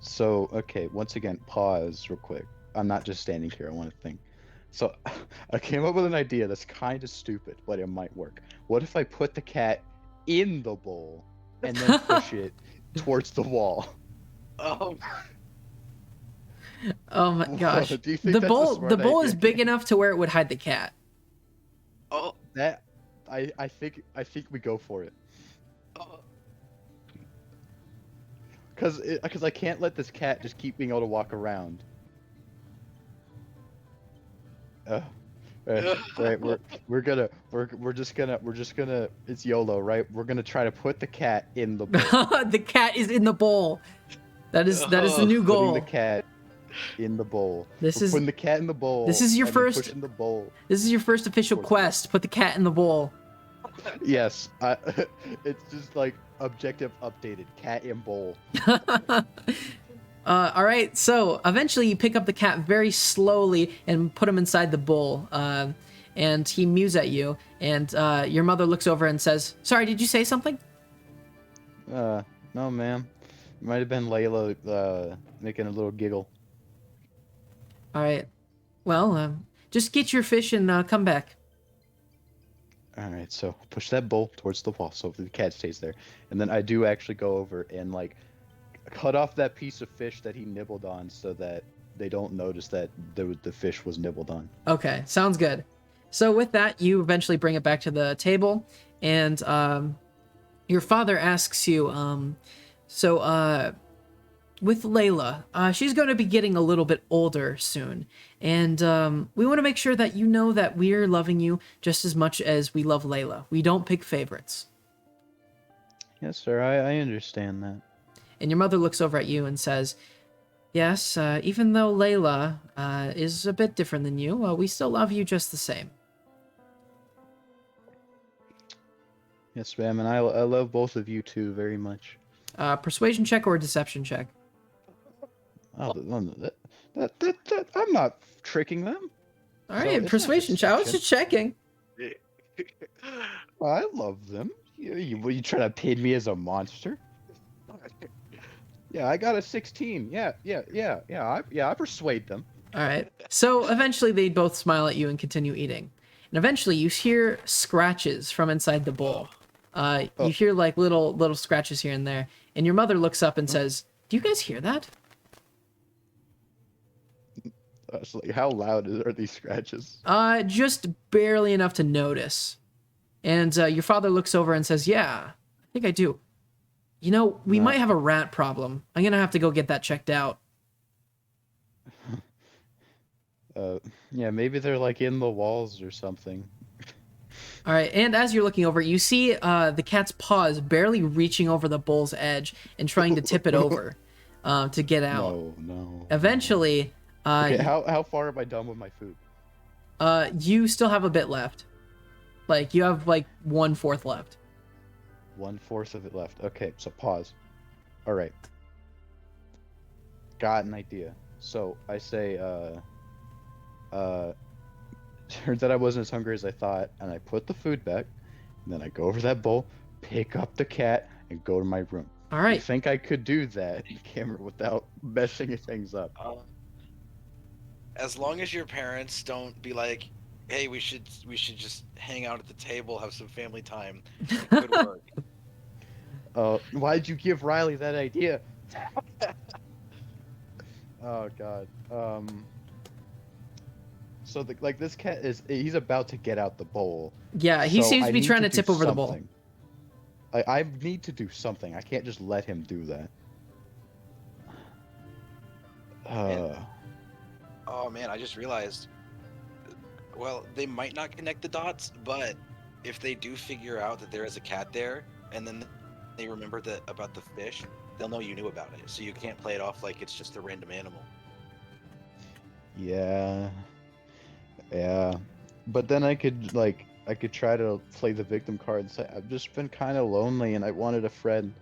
So, okay, once again, pause real quick. I'm not just standing here, I want to think. So, I came up with an idea that's kind of stupid, but it might work. What if I put the cat in the bowl and then push it towards the wall? Oh. Oh my gosh. Do you think The that's a bowl smart the bowl is idea? big enough to where it would hide the cat. Oh. That I think we go for it. Oh. Cuz I can't let this cat just keep being able to walk around. Right, we're just gonna it's YOLO, right? We're gonna try to put the cat in the bowl. The cat is in the bowl. That is the new Putting goal. the cat in the bowl. This We're is- putting the cat in the bowl. this is your and then first- pushing the bowl. This is your first official Towards the quest. Put the cat in the bowl. Yes, it's just like objective updated. Cat in bowl. All right, so eventually you pick up the cat very slowly and put him inside the bowl. And he mews at you, and your mother looks over and says, "Sorry, did you say something?" No, ma'am. It might have been Layla making a little giggle. All right. Well, just get your fish and come back. All right, so push that bowl towards the wall so the cat stays there, and then I do actually go over and like cut off that piece of fish that he nibbled on so that they don't notice that the fish was nibbled on. Okay, sounds good. So with that, you eventually bring it back to the table, and your father asks you, with Layla, she's going to be getting a little bit older soon, and we want to make sure that you know that we're loving you just as much as we love Layla. We don't pick favorites. Yes, sir. I understand that. And your mother looks over at you and says, yes, even though Layla is a bit different than you, we still love you just the same. Yes, ma'am, and I love both of you too very much. Persuasion check or deception check? Oh, that I'm not tricking them. All So right, it's not persuasion check. I was deception. just checking. I love them. You trying to paint me as a monster? Yeah, I got a 16. I persuade them. All right. So eventually they both smile at you and continue eating. And eventually you hear scratches from inside the bowl. You hear like little scratches here and there. And your mother looks up and says, do you guys hear that? So, like, how loud are these scratches? Just barely enough to notice. And your father looks over and says, yeah, I think I do. You know, we might have a rat problem. I'm going to have to go get that checked out. Yeah, maybe they're like in the walls or something. All right, and as you're looking over, you see the cat's paws barely reaching over the bowl's edge and trying to tip it over to get out. No. Eventually, Okay, how far am I done with my food? you still have a bit left. Like, you have like 1/4 left. 1/4 of it left. Okay, so pause. All right. Got an idea. So I say, turns out I wasn't as hungry as I thought, and I put the food back, and then I go over that bowl, pick up the cat, and go to my room. All I right. think I could do that, camera, without messing things up. As long as your parents don't be like, "Hey, we should just hang out at the table, have some family time," it could work. Why'd you give Riley that idea? Oh God. So this cat he's about to get out the bowl. Yeah, he So seems I to be need trying to do tip over the bowl. something. I need to do something. I can't just let him do that. Oh man, I just realized. Well, they might not connect the dots, but if they do figure out that there is a cat there, and then they remember about the fish, they'll know you knew about it. So you can't play it off like it's just a random animal. Yeah. But then I could try to play the victim card and say I've just been kind of lonely and I wanted a friend.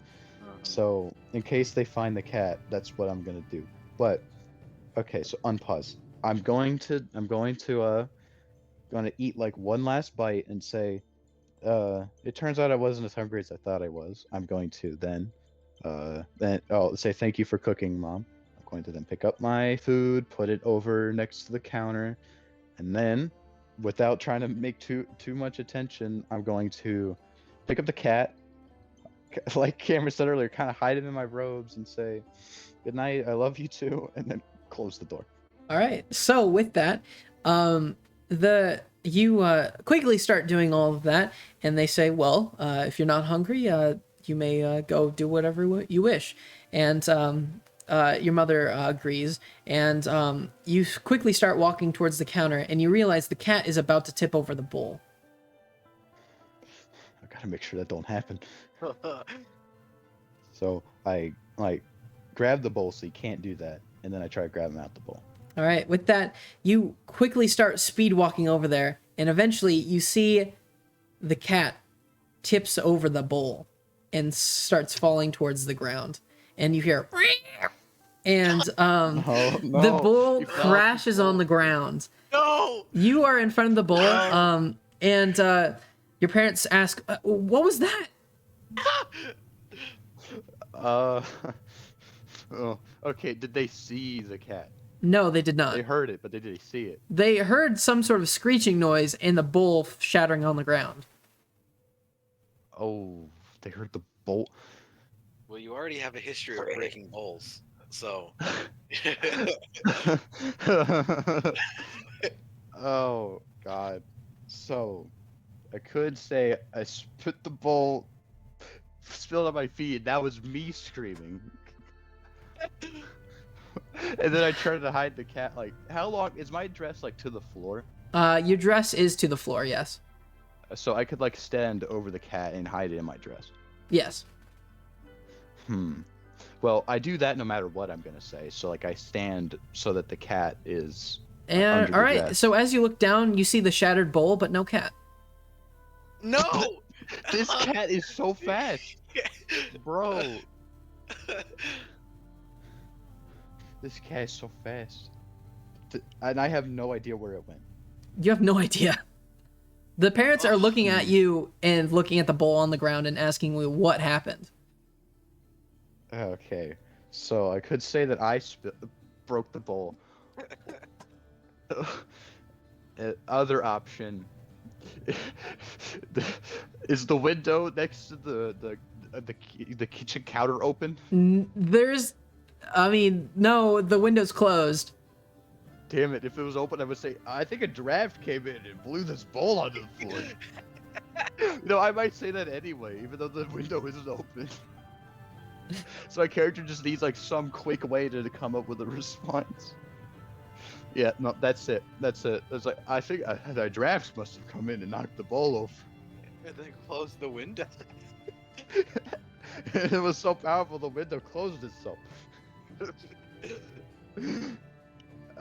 So in case they find the cat, that's what I'm gonna do. But okay, so unpause. I'm going to eat like one last bite and say, it turns out I wasn't as hungry as I thought I was. I'm going to then say thank you for cooking, Mom. I'm going to then pick up my food, put it over next to the counter, and then, without trying to make too much attention, I'm going to pick up the cat, like Cameron said earlier, kind of hide him in my robes and say, "Good night, I love you too," and then close the door. All right. So with that, you quickly start doing all of that, and they say, "Well, if you're not hungry, you may go do whatever you wish." And your mother agrees, and you quickly start walking towards the counter, and you realize the cat is about to tip over the bowl. I gotta make sure that don't happen. So I grab the bowl so he can't do that, and then I try to grab him out the bowl. All right. With that, you quickly start speed walking over there, and eventually you see the cat tips over the bowl and starts falling towards the ground, and you hear, and No, the bowl crashes on the ground. No. You are in front of the bowl, and your parents ask, "What was that?" Okay. Did they see the cat? No, they did not. They heard it, but did they see it? They heard some sort of screeching noise and the bowl shattering on the ground. Oh, they heard the bolt. Well, you already have a history of breaking bowls, so. Oh God. So, I could say I spit the bowl, spilled on my feet, and that was me screaming. And then I tried to hide the cat. Like, how long is my dress like to the floor? Your dress is to the floor, yes. So I could like stand over the cat and hide it in my dress. Yes. Well, I do that no matter what I'm gonna say. So like I stand so that the cat is. And under all the right, dress. so as you look down, you see the shattered bowl, but no cat. No! This cat is so fast, bro. This cat is so fast, and I have no idea where it went. You have no idea. The parents are looking at you and looking at the bowl on the ground and asking you what happened. Okay, so I could say that I broke the bowl. Other option is the window next to the kitchen counter open. No, the window's closed. Damn it! If it was open, I would say I think a draft came in and blew this bowl onto the floor. No, I might say that anyway, even though the window isn't open. So my character just needs like some quick way to come up with a response. Yeah, no, that's it. That's it. It's like I think a draft must have come in and knocked the bowl over. And then close the window. And it was so powerful, the window closed itself.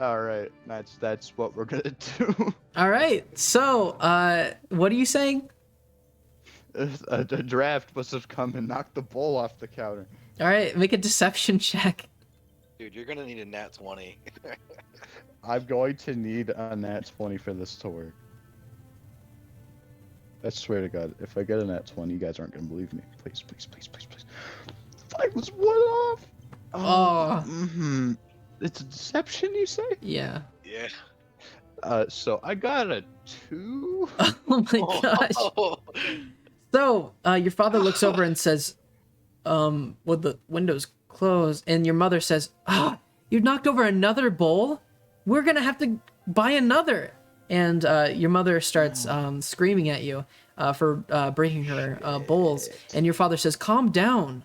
All right, that's what we're gonna do. All right, so what are you saying? A draft must have come and knocked the bowl off the counter. All right, make a deception check. Dude, you're gonna need a nat 20. I'm going to need a nat 20 for this to work. I swear to God, if I get a nat 20, you guys aren't gonna believe me. Please, please, please, please, please. I was one off. Oh. It's a deception, you say? Yeah. Yeah. So I got a 2. Oh my gosh. So your father looks over and says, "Well, the window's closed," and your mother says, "You knocked over another bowl? We're gonna have to buy another." And your mother starts screaming at you for breaking her bowls. And your father says, "Calm down.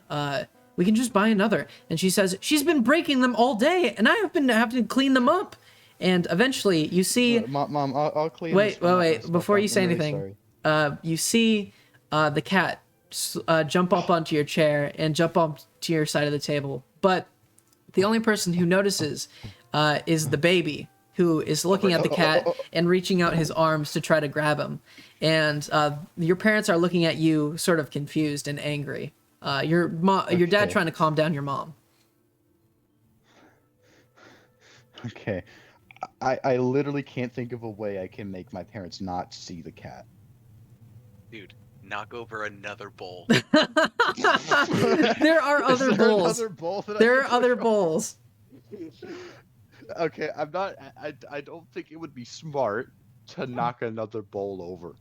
We can just buy another." And she says, "She's been breaking them all day, and I have been having to clean them up." And eventually, you see. Mom, I'll clean. Wait. Myself. Before you say I'm really anything, sorry. you see the cat jump up onto your chair and jump up to your side of the table. But the only person who notices is the baby, who is looking at the cat and reaching out his arms to try to grab him. And your parents are looking at you sort of confused and angry. Your dad trying to calm down your mom. Okay. I literally can't think of a way I can make my parents not see the cat. Dude, knock over another bowl. There are other bowls. There are other bowls. Okay, I'm not. I don't think it would be smart to knock another bowl over.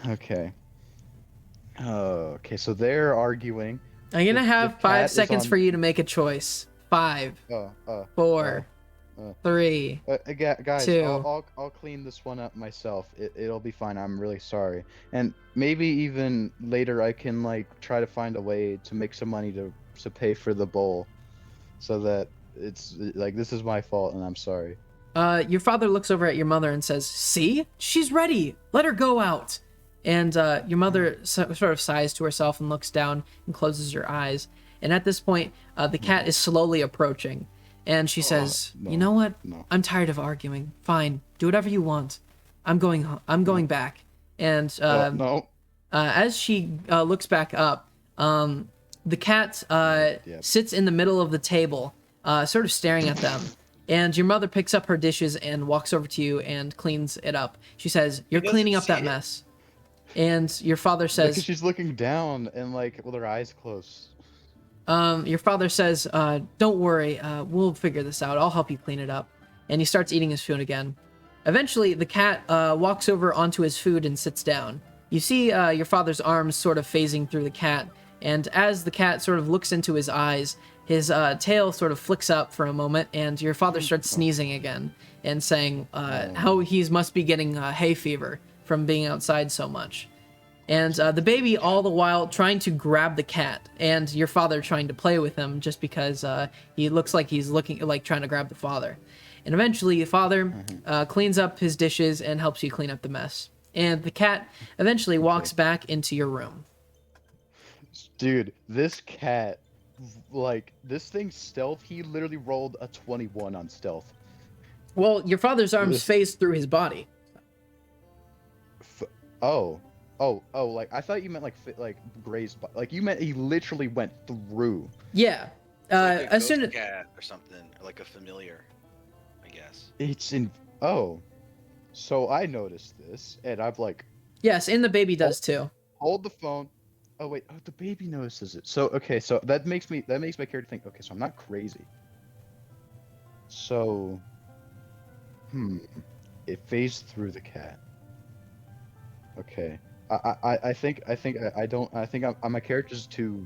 Okay. Okay, so they're arguing. I'm gonna have 5 cat seconds is on- for you to make a choice. 5, 4, 3. Guys, 2. I'll clean this one up myself. It'll be fine. I'm really sorry. And maybe even later I can like try to find a way to make some money to pay for the bowl, so that it's like this is my fault and I'm sorry. Your father looks over at your mother and says, "See? She's ready. Let her go out." And your mother sort of sighs to herself and looks down and closes her eyes. And at this point, the cat is slowly approaching. And she says, no, "You know what? no. I'm tired of arguing. Fine. Do whatever you want. I'm going back." And No. as she looks back up, the cat sits in the middle of the table, sort of staring at them. And your mother picks up her dishes and walks over to you and cleans it up. She says, "You're cleaning up that mess." And your father says, Because she's looking down and like with her eyes closed. your father says, "Don't worry, we'll figure this out. I'll help you clean it up." And he starts eating his food again. Eventually, the cat walks over onto his food and sits down. You see your father's arms sort of phasing through the cat, And as the cat sort of looks into his eyes, his tail sort of flicks up for a moment, and your father starts sneezing again and saying how he must be getting hay fever from being outside so much. And the baby all the while trying to grab the cat, and your father trying to play with him just because he looks like he's looking like trying to grab the father. And eventually your father cleans up his dishes and helps you clean up the mess. And the cat eventually walks back into your room. Dude, this cat, like, this thing's stealth, he literally rolled a 21 on stealth. Well, your father's arms phased through his body. Oh, like, I thought you meant, like, grazed, like, you meant he literally went through. Yeah. It's like a As soon ghost as... cat or something, or like a familiar, I guess. It's in, so I noticed this, and I'm like... Yes, and the baby does too. Hold the phone. Oh wait, the baby notices it. So okay, so that makes my character think, okay, so I'm not crazy. So, it phased through the cat. Okay, I think my character's too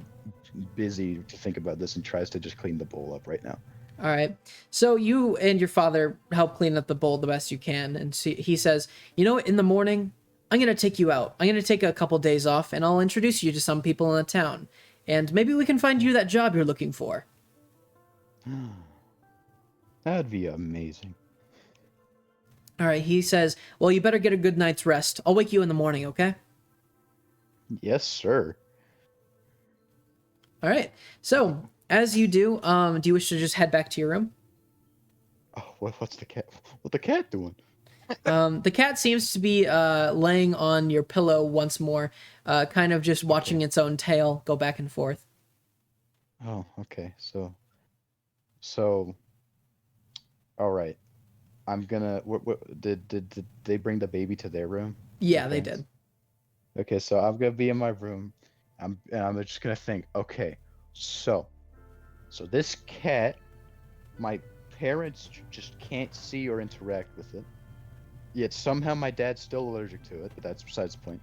busy to think about this and tries to just clean the bowl up right now. All right. So you and your father help clean up the bowl the best you can, and he says, "You know, in the morning, I'm gonna take you out. I'm gonna take a couple days off, and I'll introduce you to some people in the town, and maybe we can find you that job you're looking for." That'd be amazing. All right. He says, "Well, you better get a good night's rest. I'll wake you in the morning, okay?" Yes, sir. All right. So as you do you wish to just head back to your room? Oh, what's the cat? What the cat doing? The cat seems to be laying on your pillow once more, kind of just watching its own tail go back and forth. Oh, okay. So, all right. I'm gonna. Did they bring the baby to their room? Yeah, they did. Okay, so I'm gonna be in my room. I'm just gonna think. Okay, so this cat, my parents just can't see or interact with it. Yet somehow my dad's still allergic to it, but that's besides the point.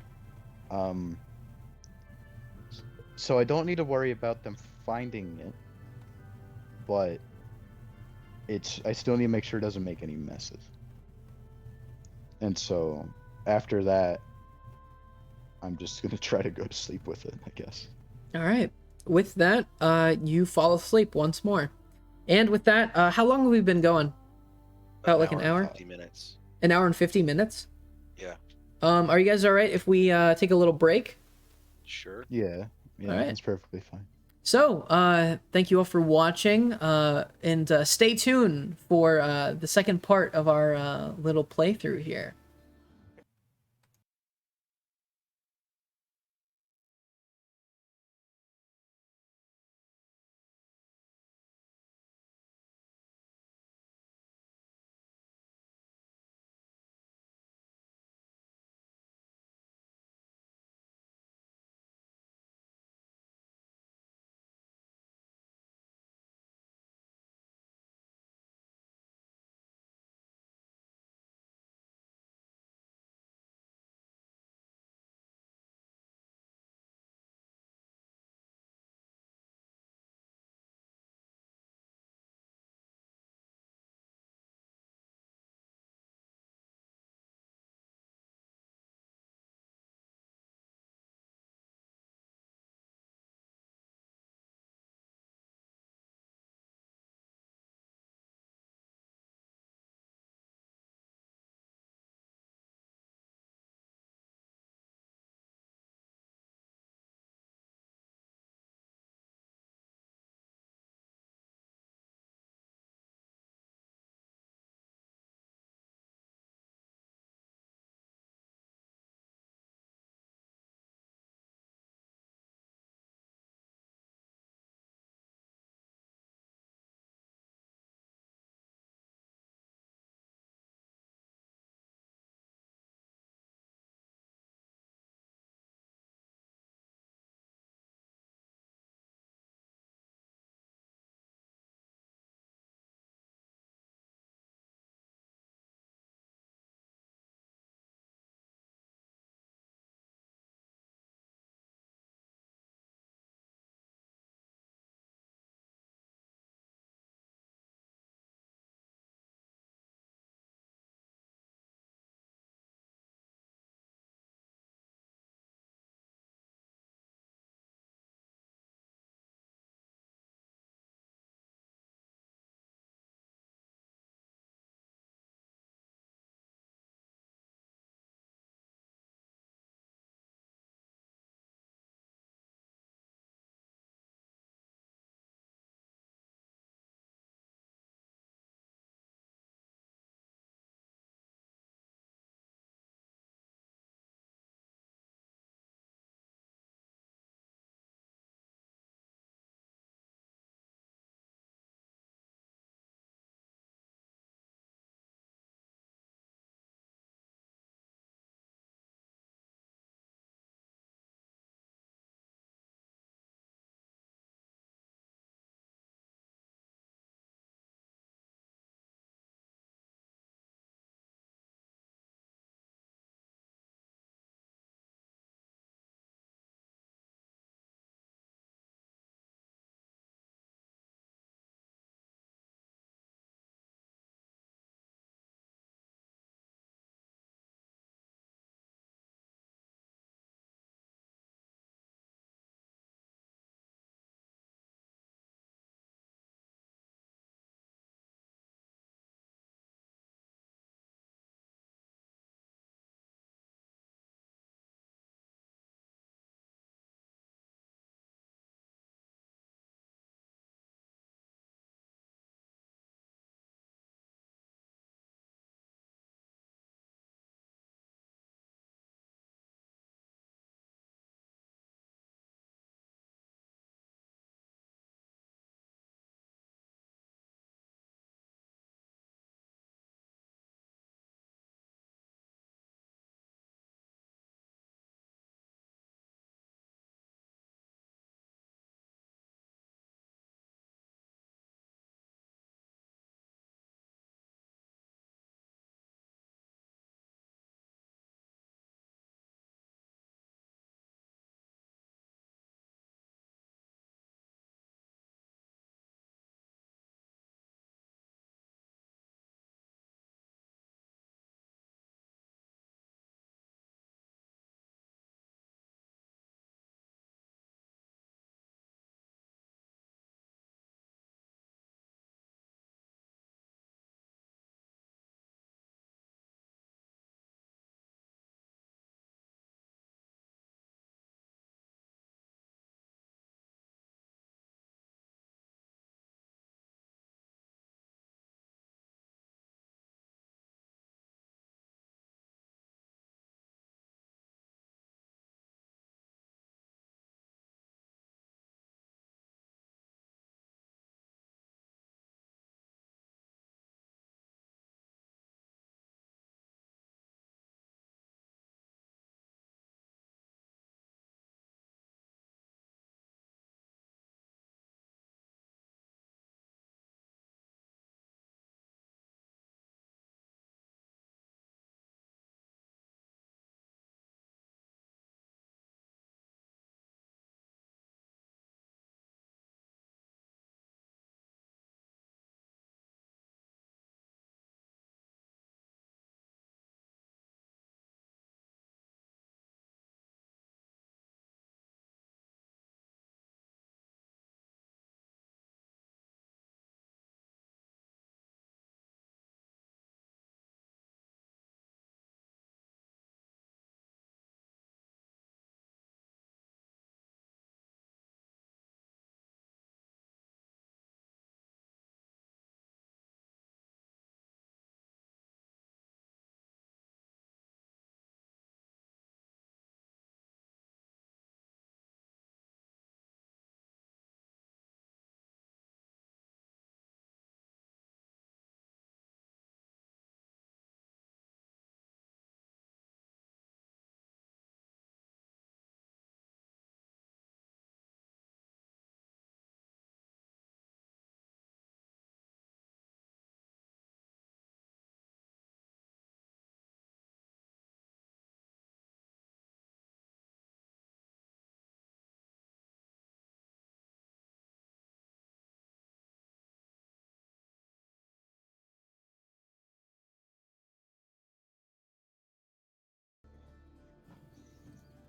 So I don't need to worry about them finding it, but I still need to make sure it doesn't make any messes. And so after that, I'm just gonna try to go to sleep with it, I guess. All right. With that, you fall asleep once more. And with that, how long have we been going? About like an hour? 50 minutes. An hour and 50 minutes? Yeah. Are you guys all right if we take a little break? Sure. Yeah, All right. That's perfectly fine. So, thank you all for watching, and stay tuned for the second part of our little playthrough here.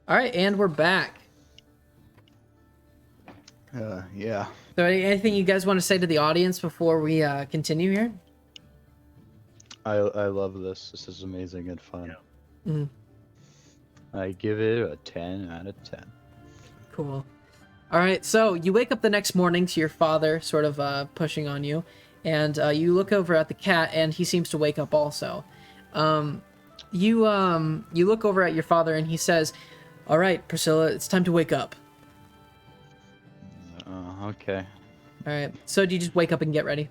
All right, and we're back. Yeah. So, anything you guys want to say to the audience before we continue here? I love this. This is amazing and fun. Mm, I give it a 10 out of 10. cool. All right, so you wake up the next morning to your father sort of pushing on you, and you look over at the cat, and he seems to wake up also. You look over at your father, and he says, "All right, Priscilla, it's time to wake up." Okay. All right, so do you just wake up and get ready?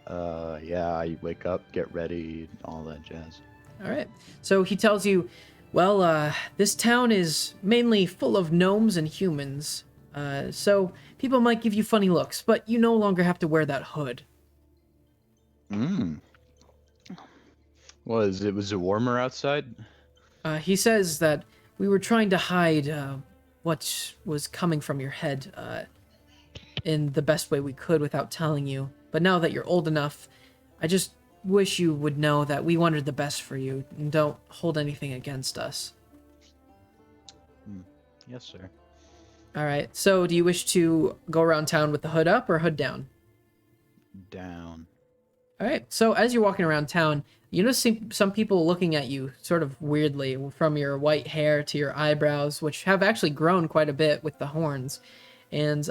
Yeah, I wake up, get ready, all that jazz. All right. So he tells you, well, this town is mainly full of gnomes and humans. So people might give you funny looks, but you no longer have to wear that hood. Was it warmer outside? He says that we were trying to hide what was coming from your head in the best way we could without telling you. But now that you're old enough, I just wish you would know that we wanted the best for you and don't hold anything against us. Yes, sir. All right. So do you wish to go around town with the hood up or hood down? Down. All right. So as you're walking around town, you notice some people looking at you sort of weirdly, from your white hair to your eyebrows, which have actually grown quite a bit with the horns, and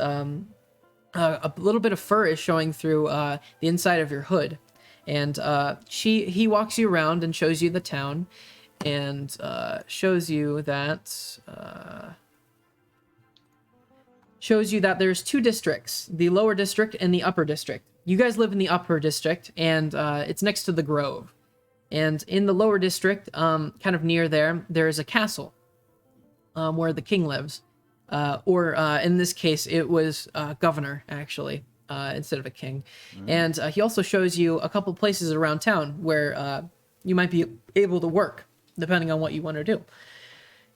a little bit of fur is showing through the inside of your hood. And he walks you around and shows you the town, and shows you that there's two districts, the lower district and the upper district. You guys live in the upper district, and it's next to the Grove. And in the lower district, kind of near there is a castle where the king lives. Or in this case, it was governor, actually, instead of a king. And he also shows you a couple places around town where you might be able to work, depending on what you want to do.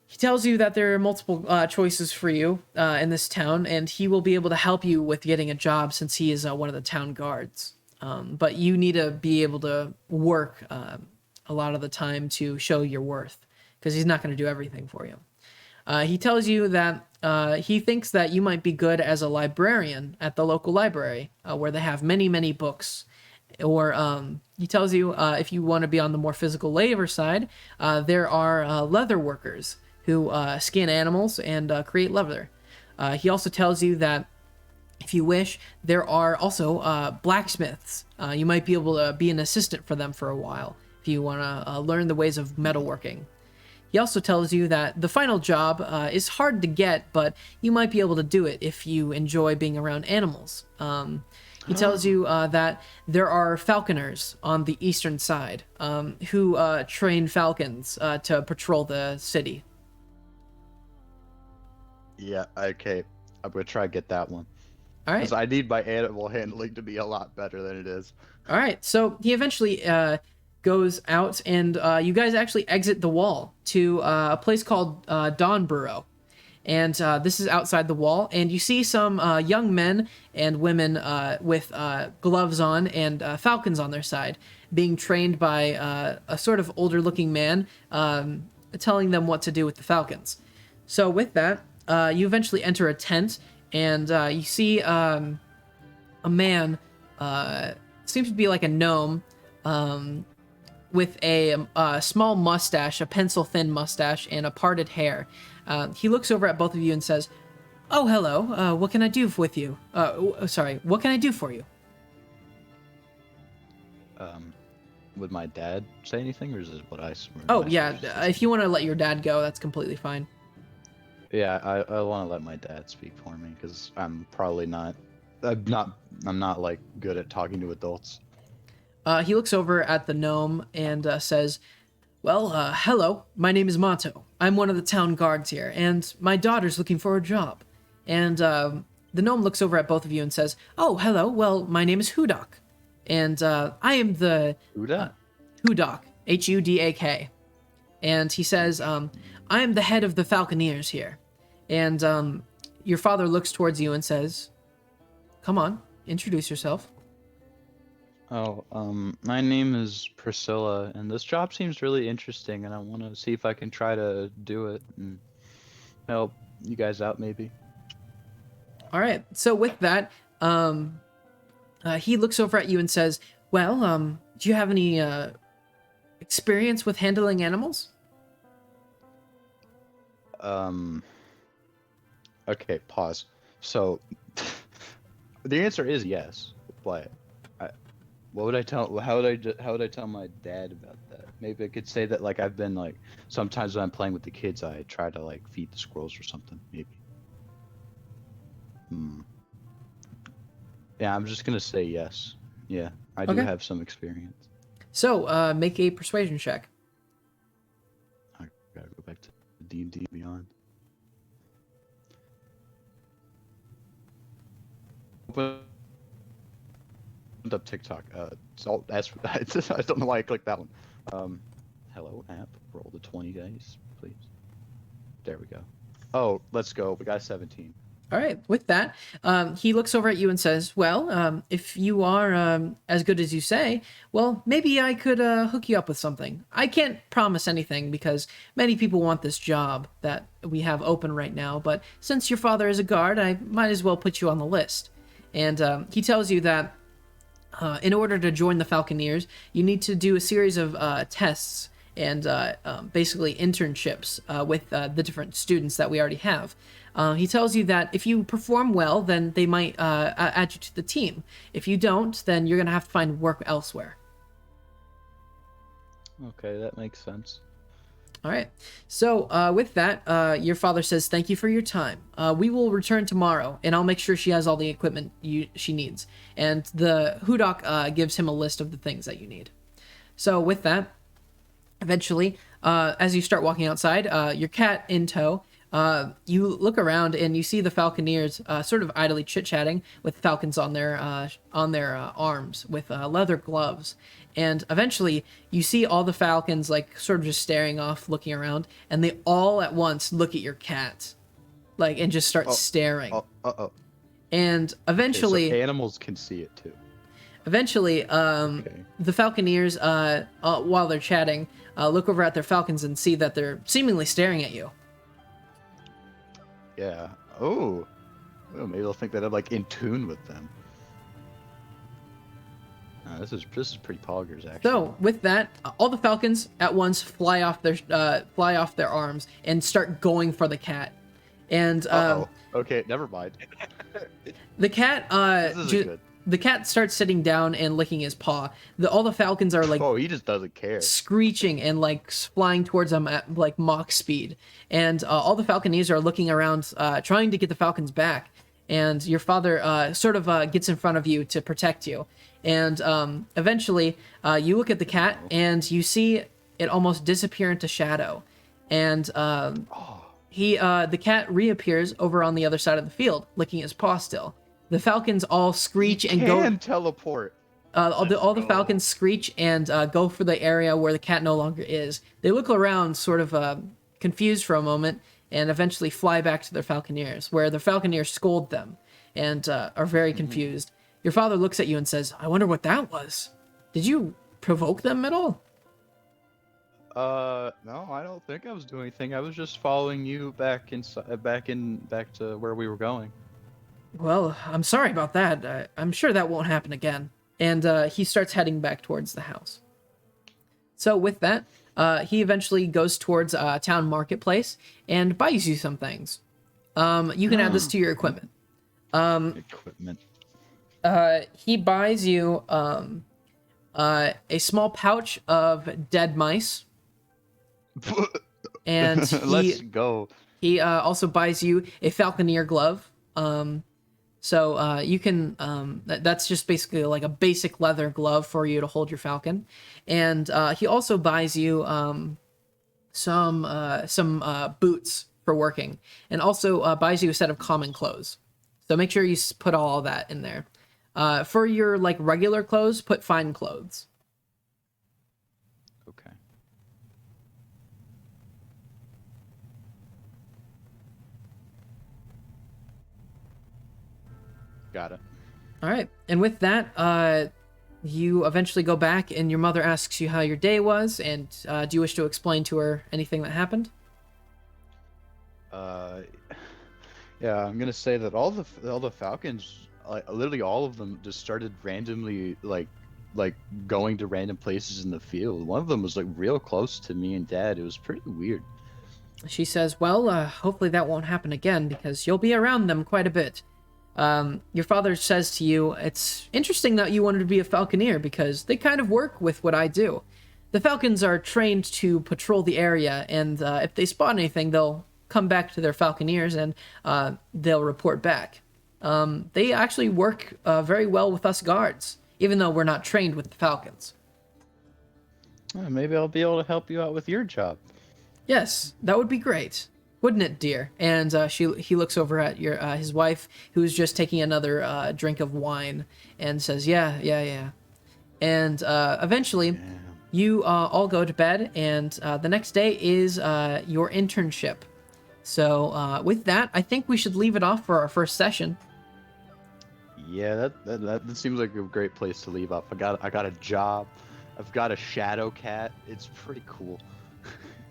He tells you that there are multiple choices for you in this town, and he will be able to help you with getting a job since he is one of the town guards. But you need to be able to work a lot of the time to show your worth, because he's not going to do everything for you. He tells you that he thinks that you might be good as a librarian at the local library, where they have many, many books. Or he tells you if you want to be on the more physical labor side, there are leather workers who skin animals and create leather. He also tells you that if you wish, there are also blacksmiths. You might be able to be an assistant for them for a while if you want to learn the ways of metalworking. He also tells you that the final job is hard to get, but you might be able to do it if you enjoy being around animals. He tells you that there are falconers on the eastern side who train falcons to patrol the city. Yeah, okay. I'm gonna try to get that one. All right. Because I need my animal handling to be a lot better than it is. All right. So he eventually goes out, and you guys actually exit the wall to a place called Dawnburrow. And this is outside the wall, and you see some young men and women with gloves on and falcons on their side, being trained by a sort of older-looking man, telling them what to do with the falcons. So with that, you eventually enter a tent, and you see a man, seems to be like a gnome, with a small mustache, a pencil-thin mustache, and a parted hair. He looks over at both of you and says, "Oh, hello. What can I do with you? What can I do for you?" Would my dad say anything, or is this what I? Oh, yeah. If you want to let your dad go, that's completely fine. Yeah, I want to let my dad speak for me because I'm probably not. I'm not like good at talking to adults. He looks over at the gnome and says, "Well, hello. My name is Mato. I'm one of the town guards here, and my daughter's looking for a job." And the gnome looks over at both of you and says, "Oh, hello. Well, my name is Hudak, and I am the Hudak. Hudak, Hudak." And he says, "I am the head of the Falconeers here." And your father looks towards you and says, "Come on, introduce yourself." My name is Priscilla, and this job seems really interesting, and I want to see if I can try to do it and help you guys out, maybe. All right. So with that, he looks over at you and says, "Well, do you have any experience with handling animals?" Um, okay, pause. So, the answer is yes, but what would I tell? How would I tell my dad about that? Maybe I could say that like I've been like sometimes when I'm playing with the kids, I try to like feed the squirrels or something. Maybe. Hmm. Yeah, I'm just gonna say yes. Yeah, I do Okay. have some experience. So make a persuasion check. I gotta go back to D&D Beyond. Opened up TikTok. So that's I don't know why I clicked that one. Hello app. Roll the 20 dice, please. There we go. Oh, let's go. We got 17. All right. With that, he looks over at you and says, "Well, if you are as good as you say, well, maybe I could hook you up with something. I can't promise anything because many people want this job that we have open right now. But since your father is a guard, I might as well put you on the list." And he tells you that in order to join the Falconeers, you need to do a series of tests and basically internships with the different students that we already have. He tells you that if you perform well, then they might add you to the team. If you don't, then you're going to have to find work elsewhere. Okay, that makes sense. All right. So with that, your father says, "Thank you for your time. We will return tomorrow, and I'll make sure she has all the equipment she needs." And the Hudok gives him a list of the things that you need. So with that, eventually, as you start walking outside, your cat in tow, you look around and you see the Falconeers sort of idly chit-chatting with falcons on their arms with leather gloves. And eventually, you see all the falcons like sort of just staring off, looking around, and they all at once look at your cat, like, and just start staring. Oh. And Okay, eventually, so animals can see it too. Eventually, Okay. the Falconeers, while they're chatting, look over at their falcons and see that they're seemingly staring at you. Yeah. Oh. Oh, maybe they'll think that I'm like in tune with them. This is pretty poggers actually. So, with that, all the falcons at once fly off their arms and start going for the cat. And Okay, never mind. the cat, This isn't good. the cat starts sitting down and licking his paw. All the falcons are like Oh, he just doesn't care. screeching and like flying towards them at like Mach speed. And all the falconeers are looking around, trying to get the falcons back. And your father sort of gets in front of you to protect you. And eventually, you look at the cat and you see it almost disappear into shadow. And the cat reappears over on the other side of the field, licking his paw still. The falcons all screech and go. Can teleport. All the falcons screech and go for the area where the cat no longer is. They look around, sort of confused for a moment, and eventually fly back to their falconeers, where the falconeers scold them and are very confused. Your father looks at you and says, "I wonder what that was. Did you provoke them at all?" No, I don't think I was doing anything. I was just following you back to where we were going. Well, I'm sorry about that. I'm sure that won't happen again. And he starts heading back towards the house. So with that, he eventually goes towards town marketplace and buys you some things. You can add this to your equipment. Equipment. He buys you a small pouch of dead mice. And Let's go. he also buys you a falconeer glove. So you can that's just basically like a basic leather glove for you to hold your falcon. And he also buys you some boots for working, and also buys you a set of common clothes. So make sure you put all that in there. For your like regular clothes, put fine clothes. Okay. Got it. All right, and with that, You eventually go back, and your mother asks you how your day was, and do you wish to explain to her anything that happened? Uh, yeah, I'm gonna say that all the falcons, like literally all of them, just started randomly like going to random places in the field. One of them was like real close to me and Dad. It was pretty weird. She says, well, hopefully that won't happen again, because you'll be around them quite a bit. Your father says to you, it's interesting that you wanted to be a falconeer, because they kind of work with what I do. The falcons are trained to patrol the area, and if they spot anything, they'll come back to their falconeers, and they'll report back. They actually work very well with us guards, even though we're not trained with the falcons. Maybe I'll be able to help you out with your job. Yes, that would be great, wouldn't it, dear? And he looks over at his wife, who's just taking another drink of wine, and says, "Yeah." And eventually, you all go to bed, and the next day is your internship. So with that, I think we should leave it off for our first session. Yeah, that seems like a great place to leave off. I got a job. I've got a shadow cat. It's pretty cool.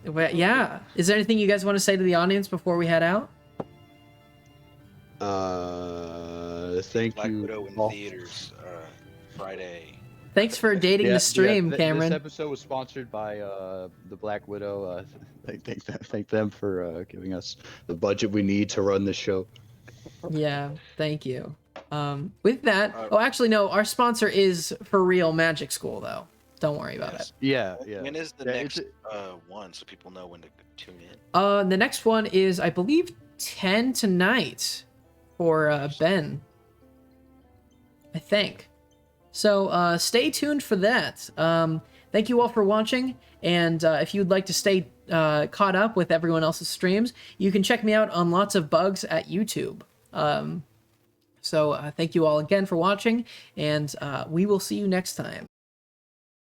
Well, yeah. Is there anything you guys want to say to the audience before we head out? Thank Black you. Widow in all. theaters Friday. Thanks for dating the stream, Cameron. This episode was sponsored by the Black Widow. Thank them for giving us the budget we need to run the show. Yeah, thank you. With that, actually, no, our sponsor is For Real Magic School, though. Don't worry about it. Yeah. When is the next one, so people know when to tune in? The next one is, I believe, 10 tonight for Ben. I think. So stay tuned for that. Thank you all for watching, and if you'd like to stay caught up with everyone else's streams, you can check me out on Lots of Bugs at YouTube. So thank you all again for watching, and we will see you next time.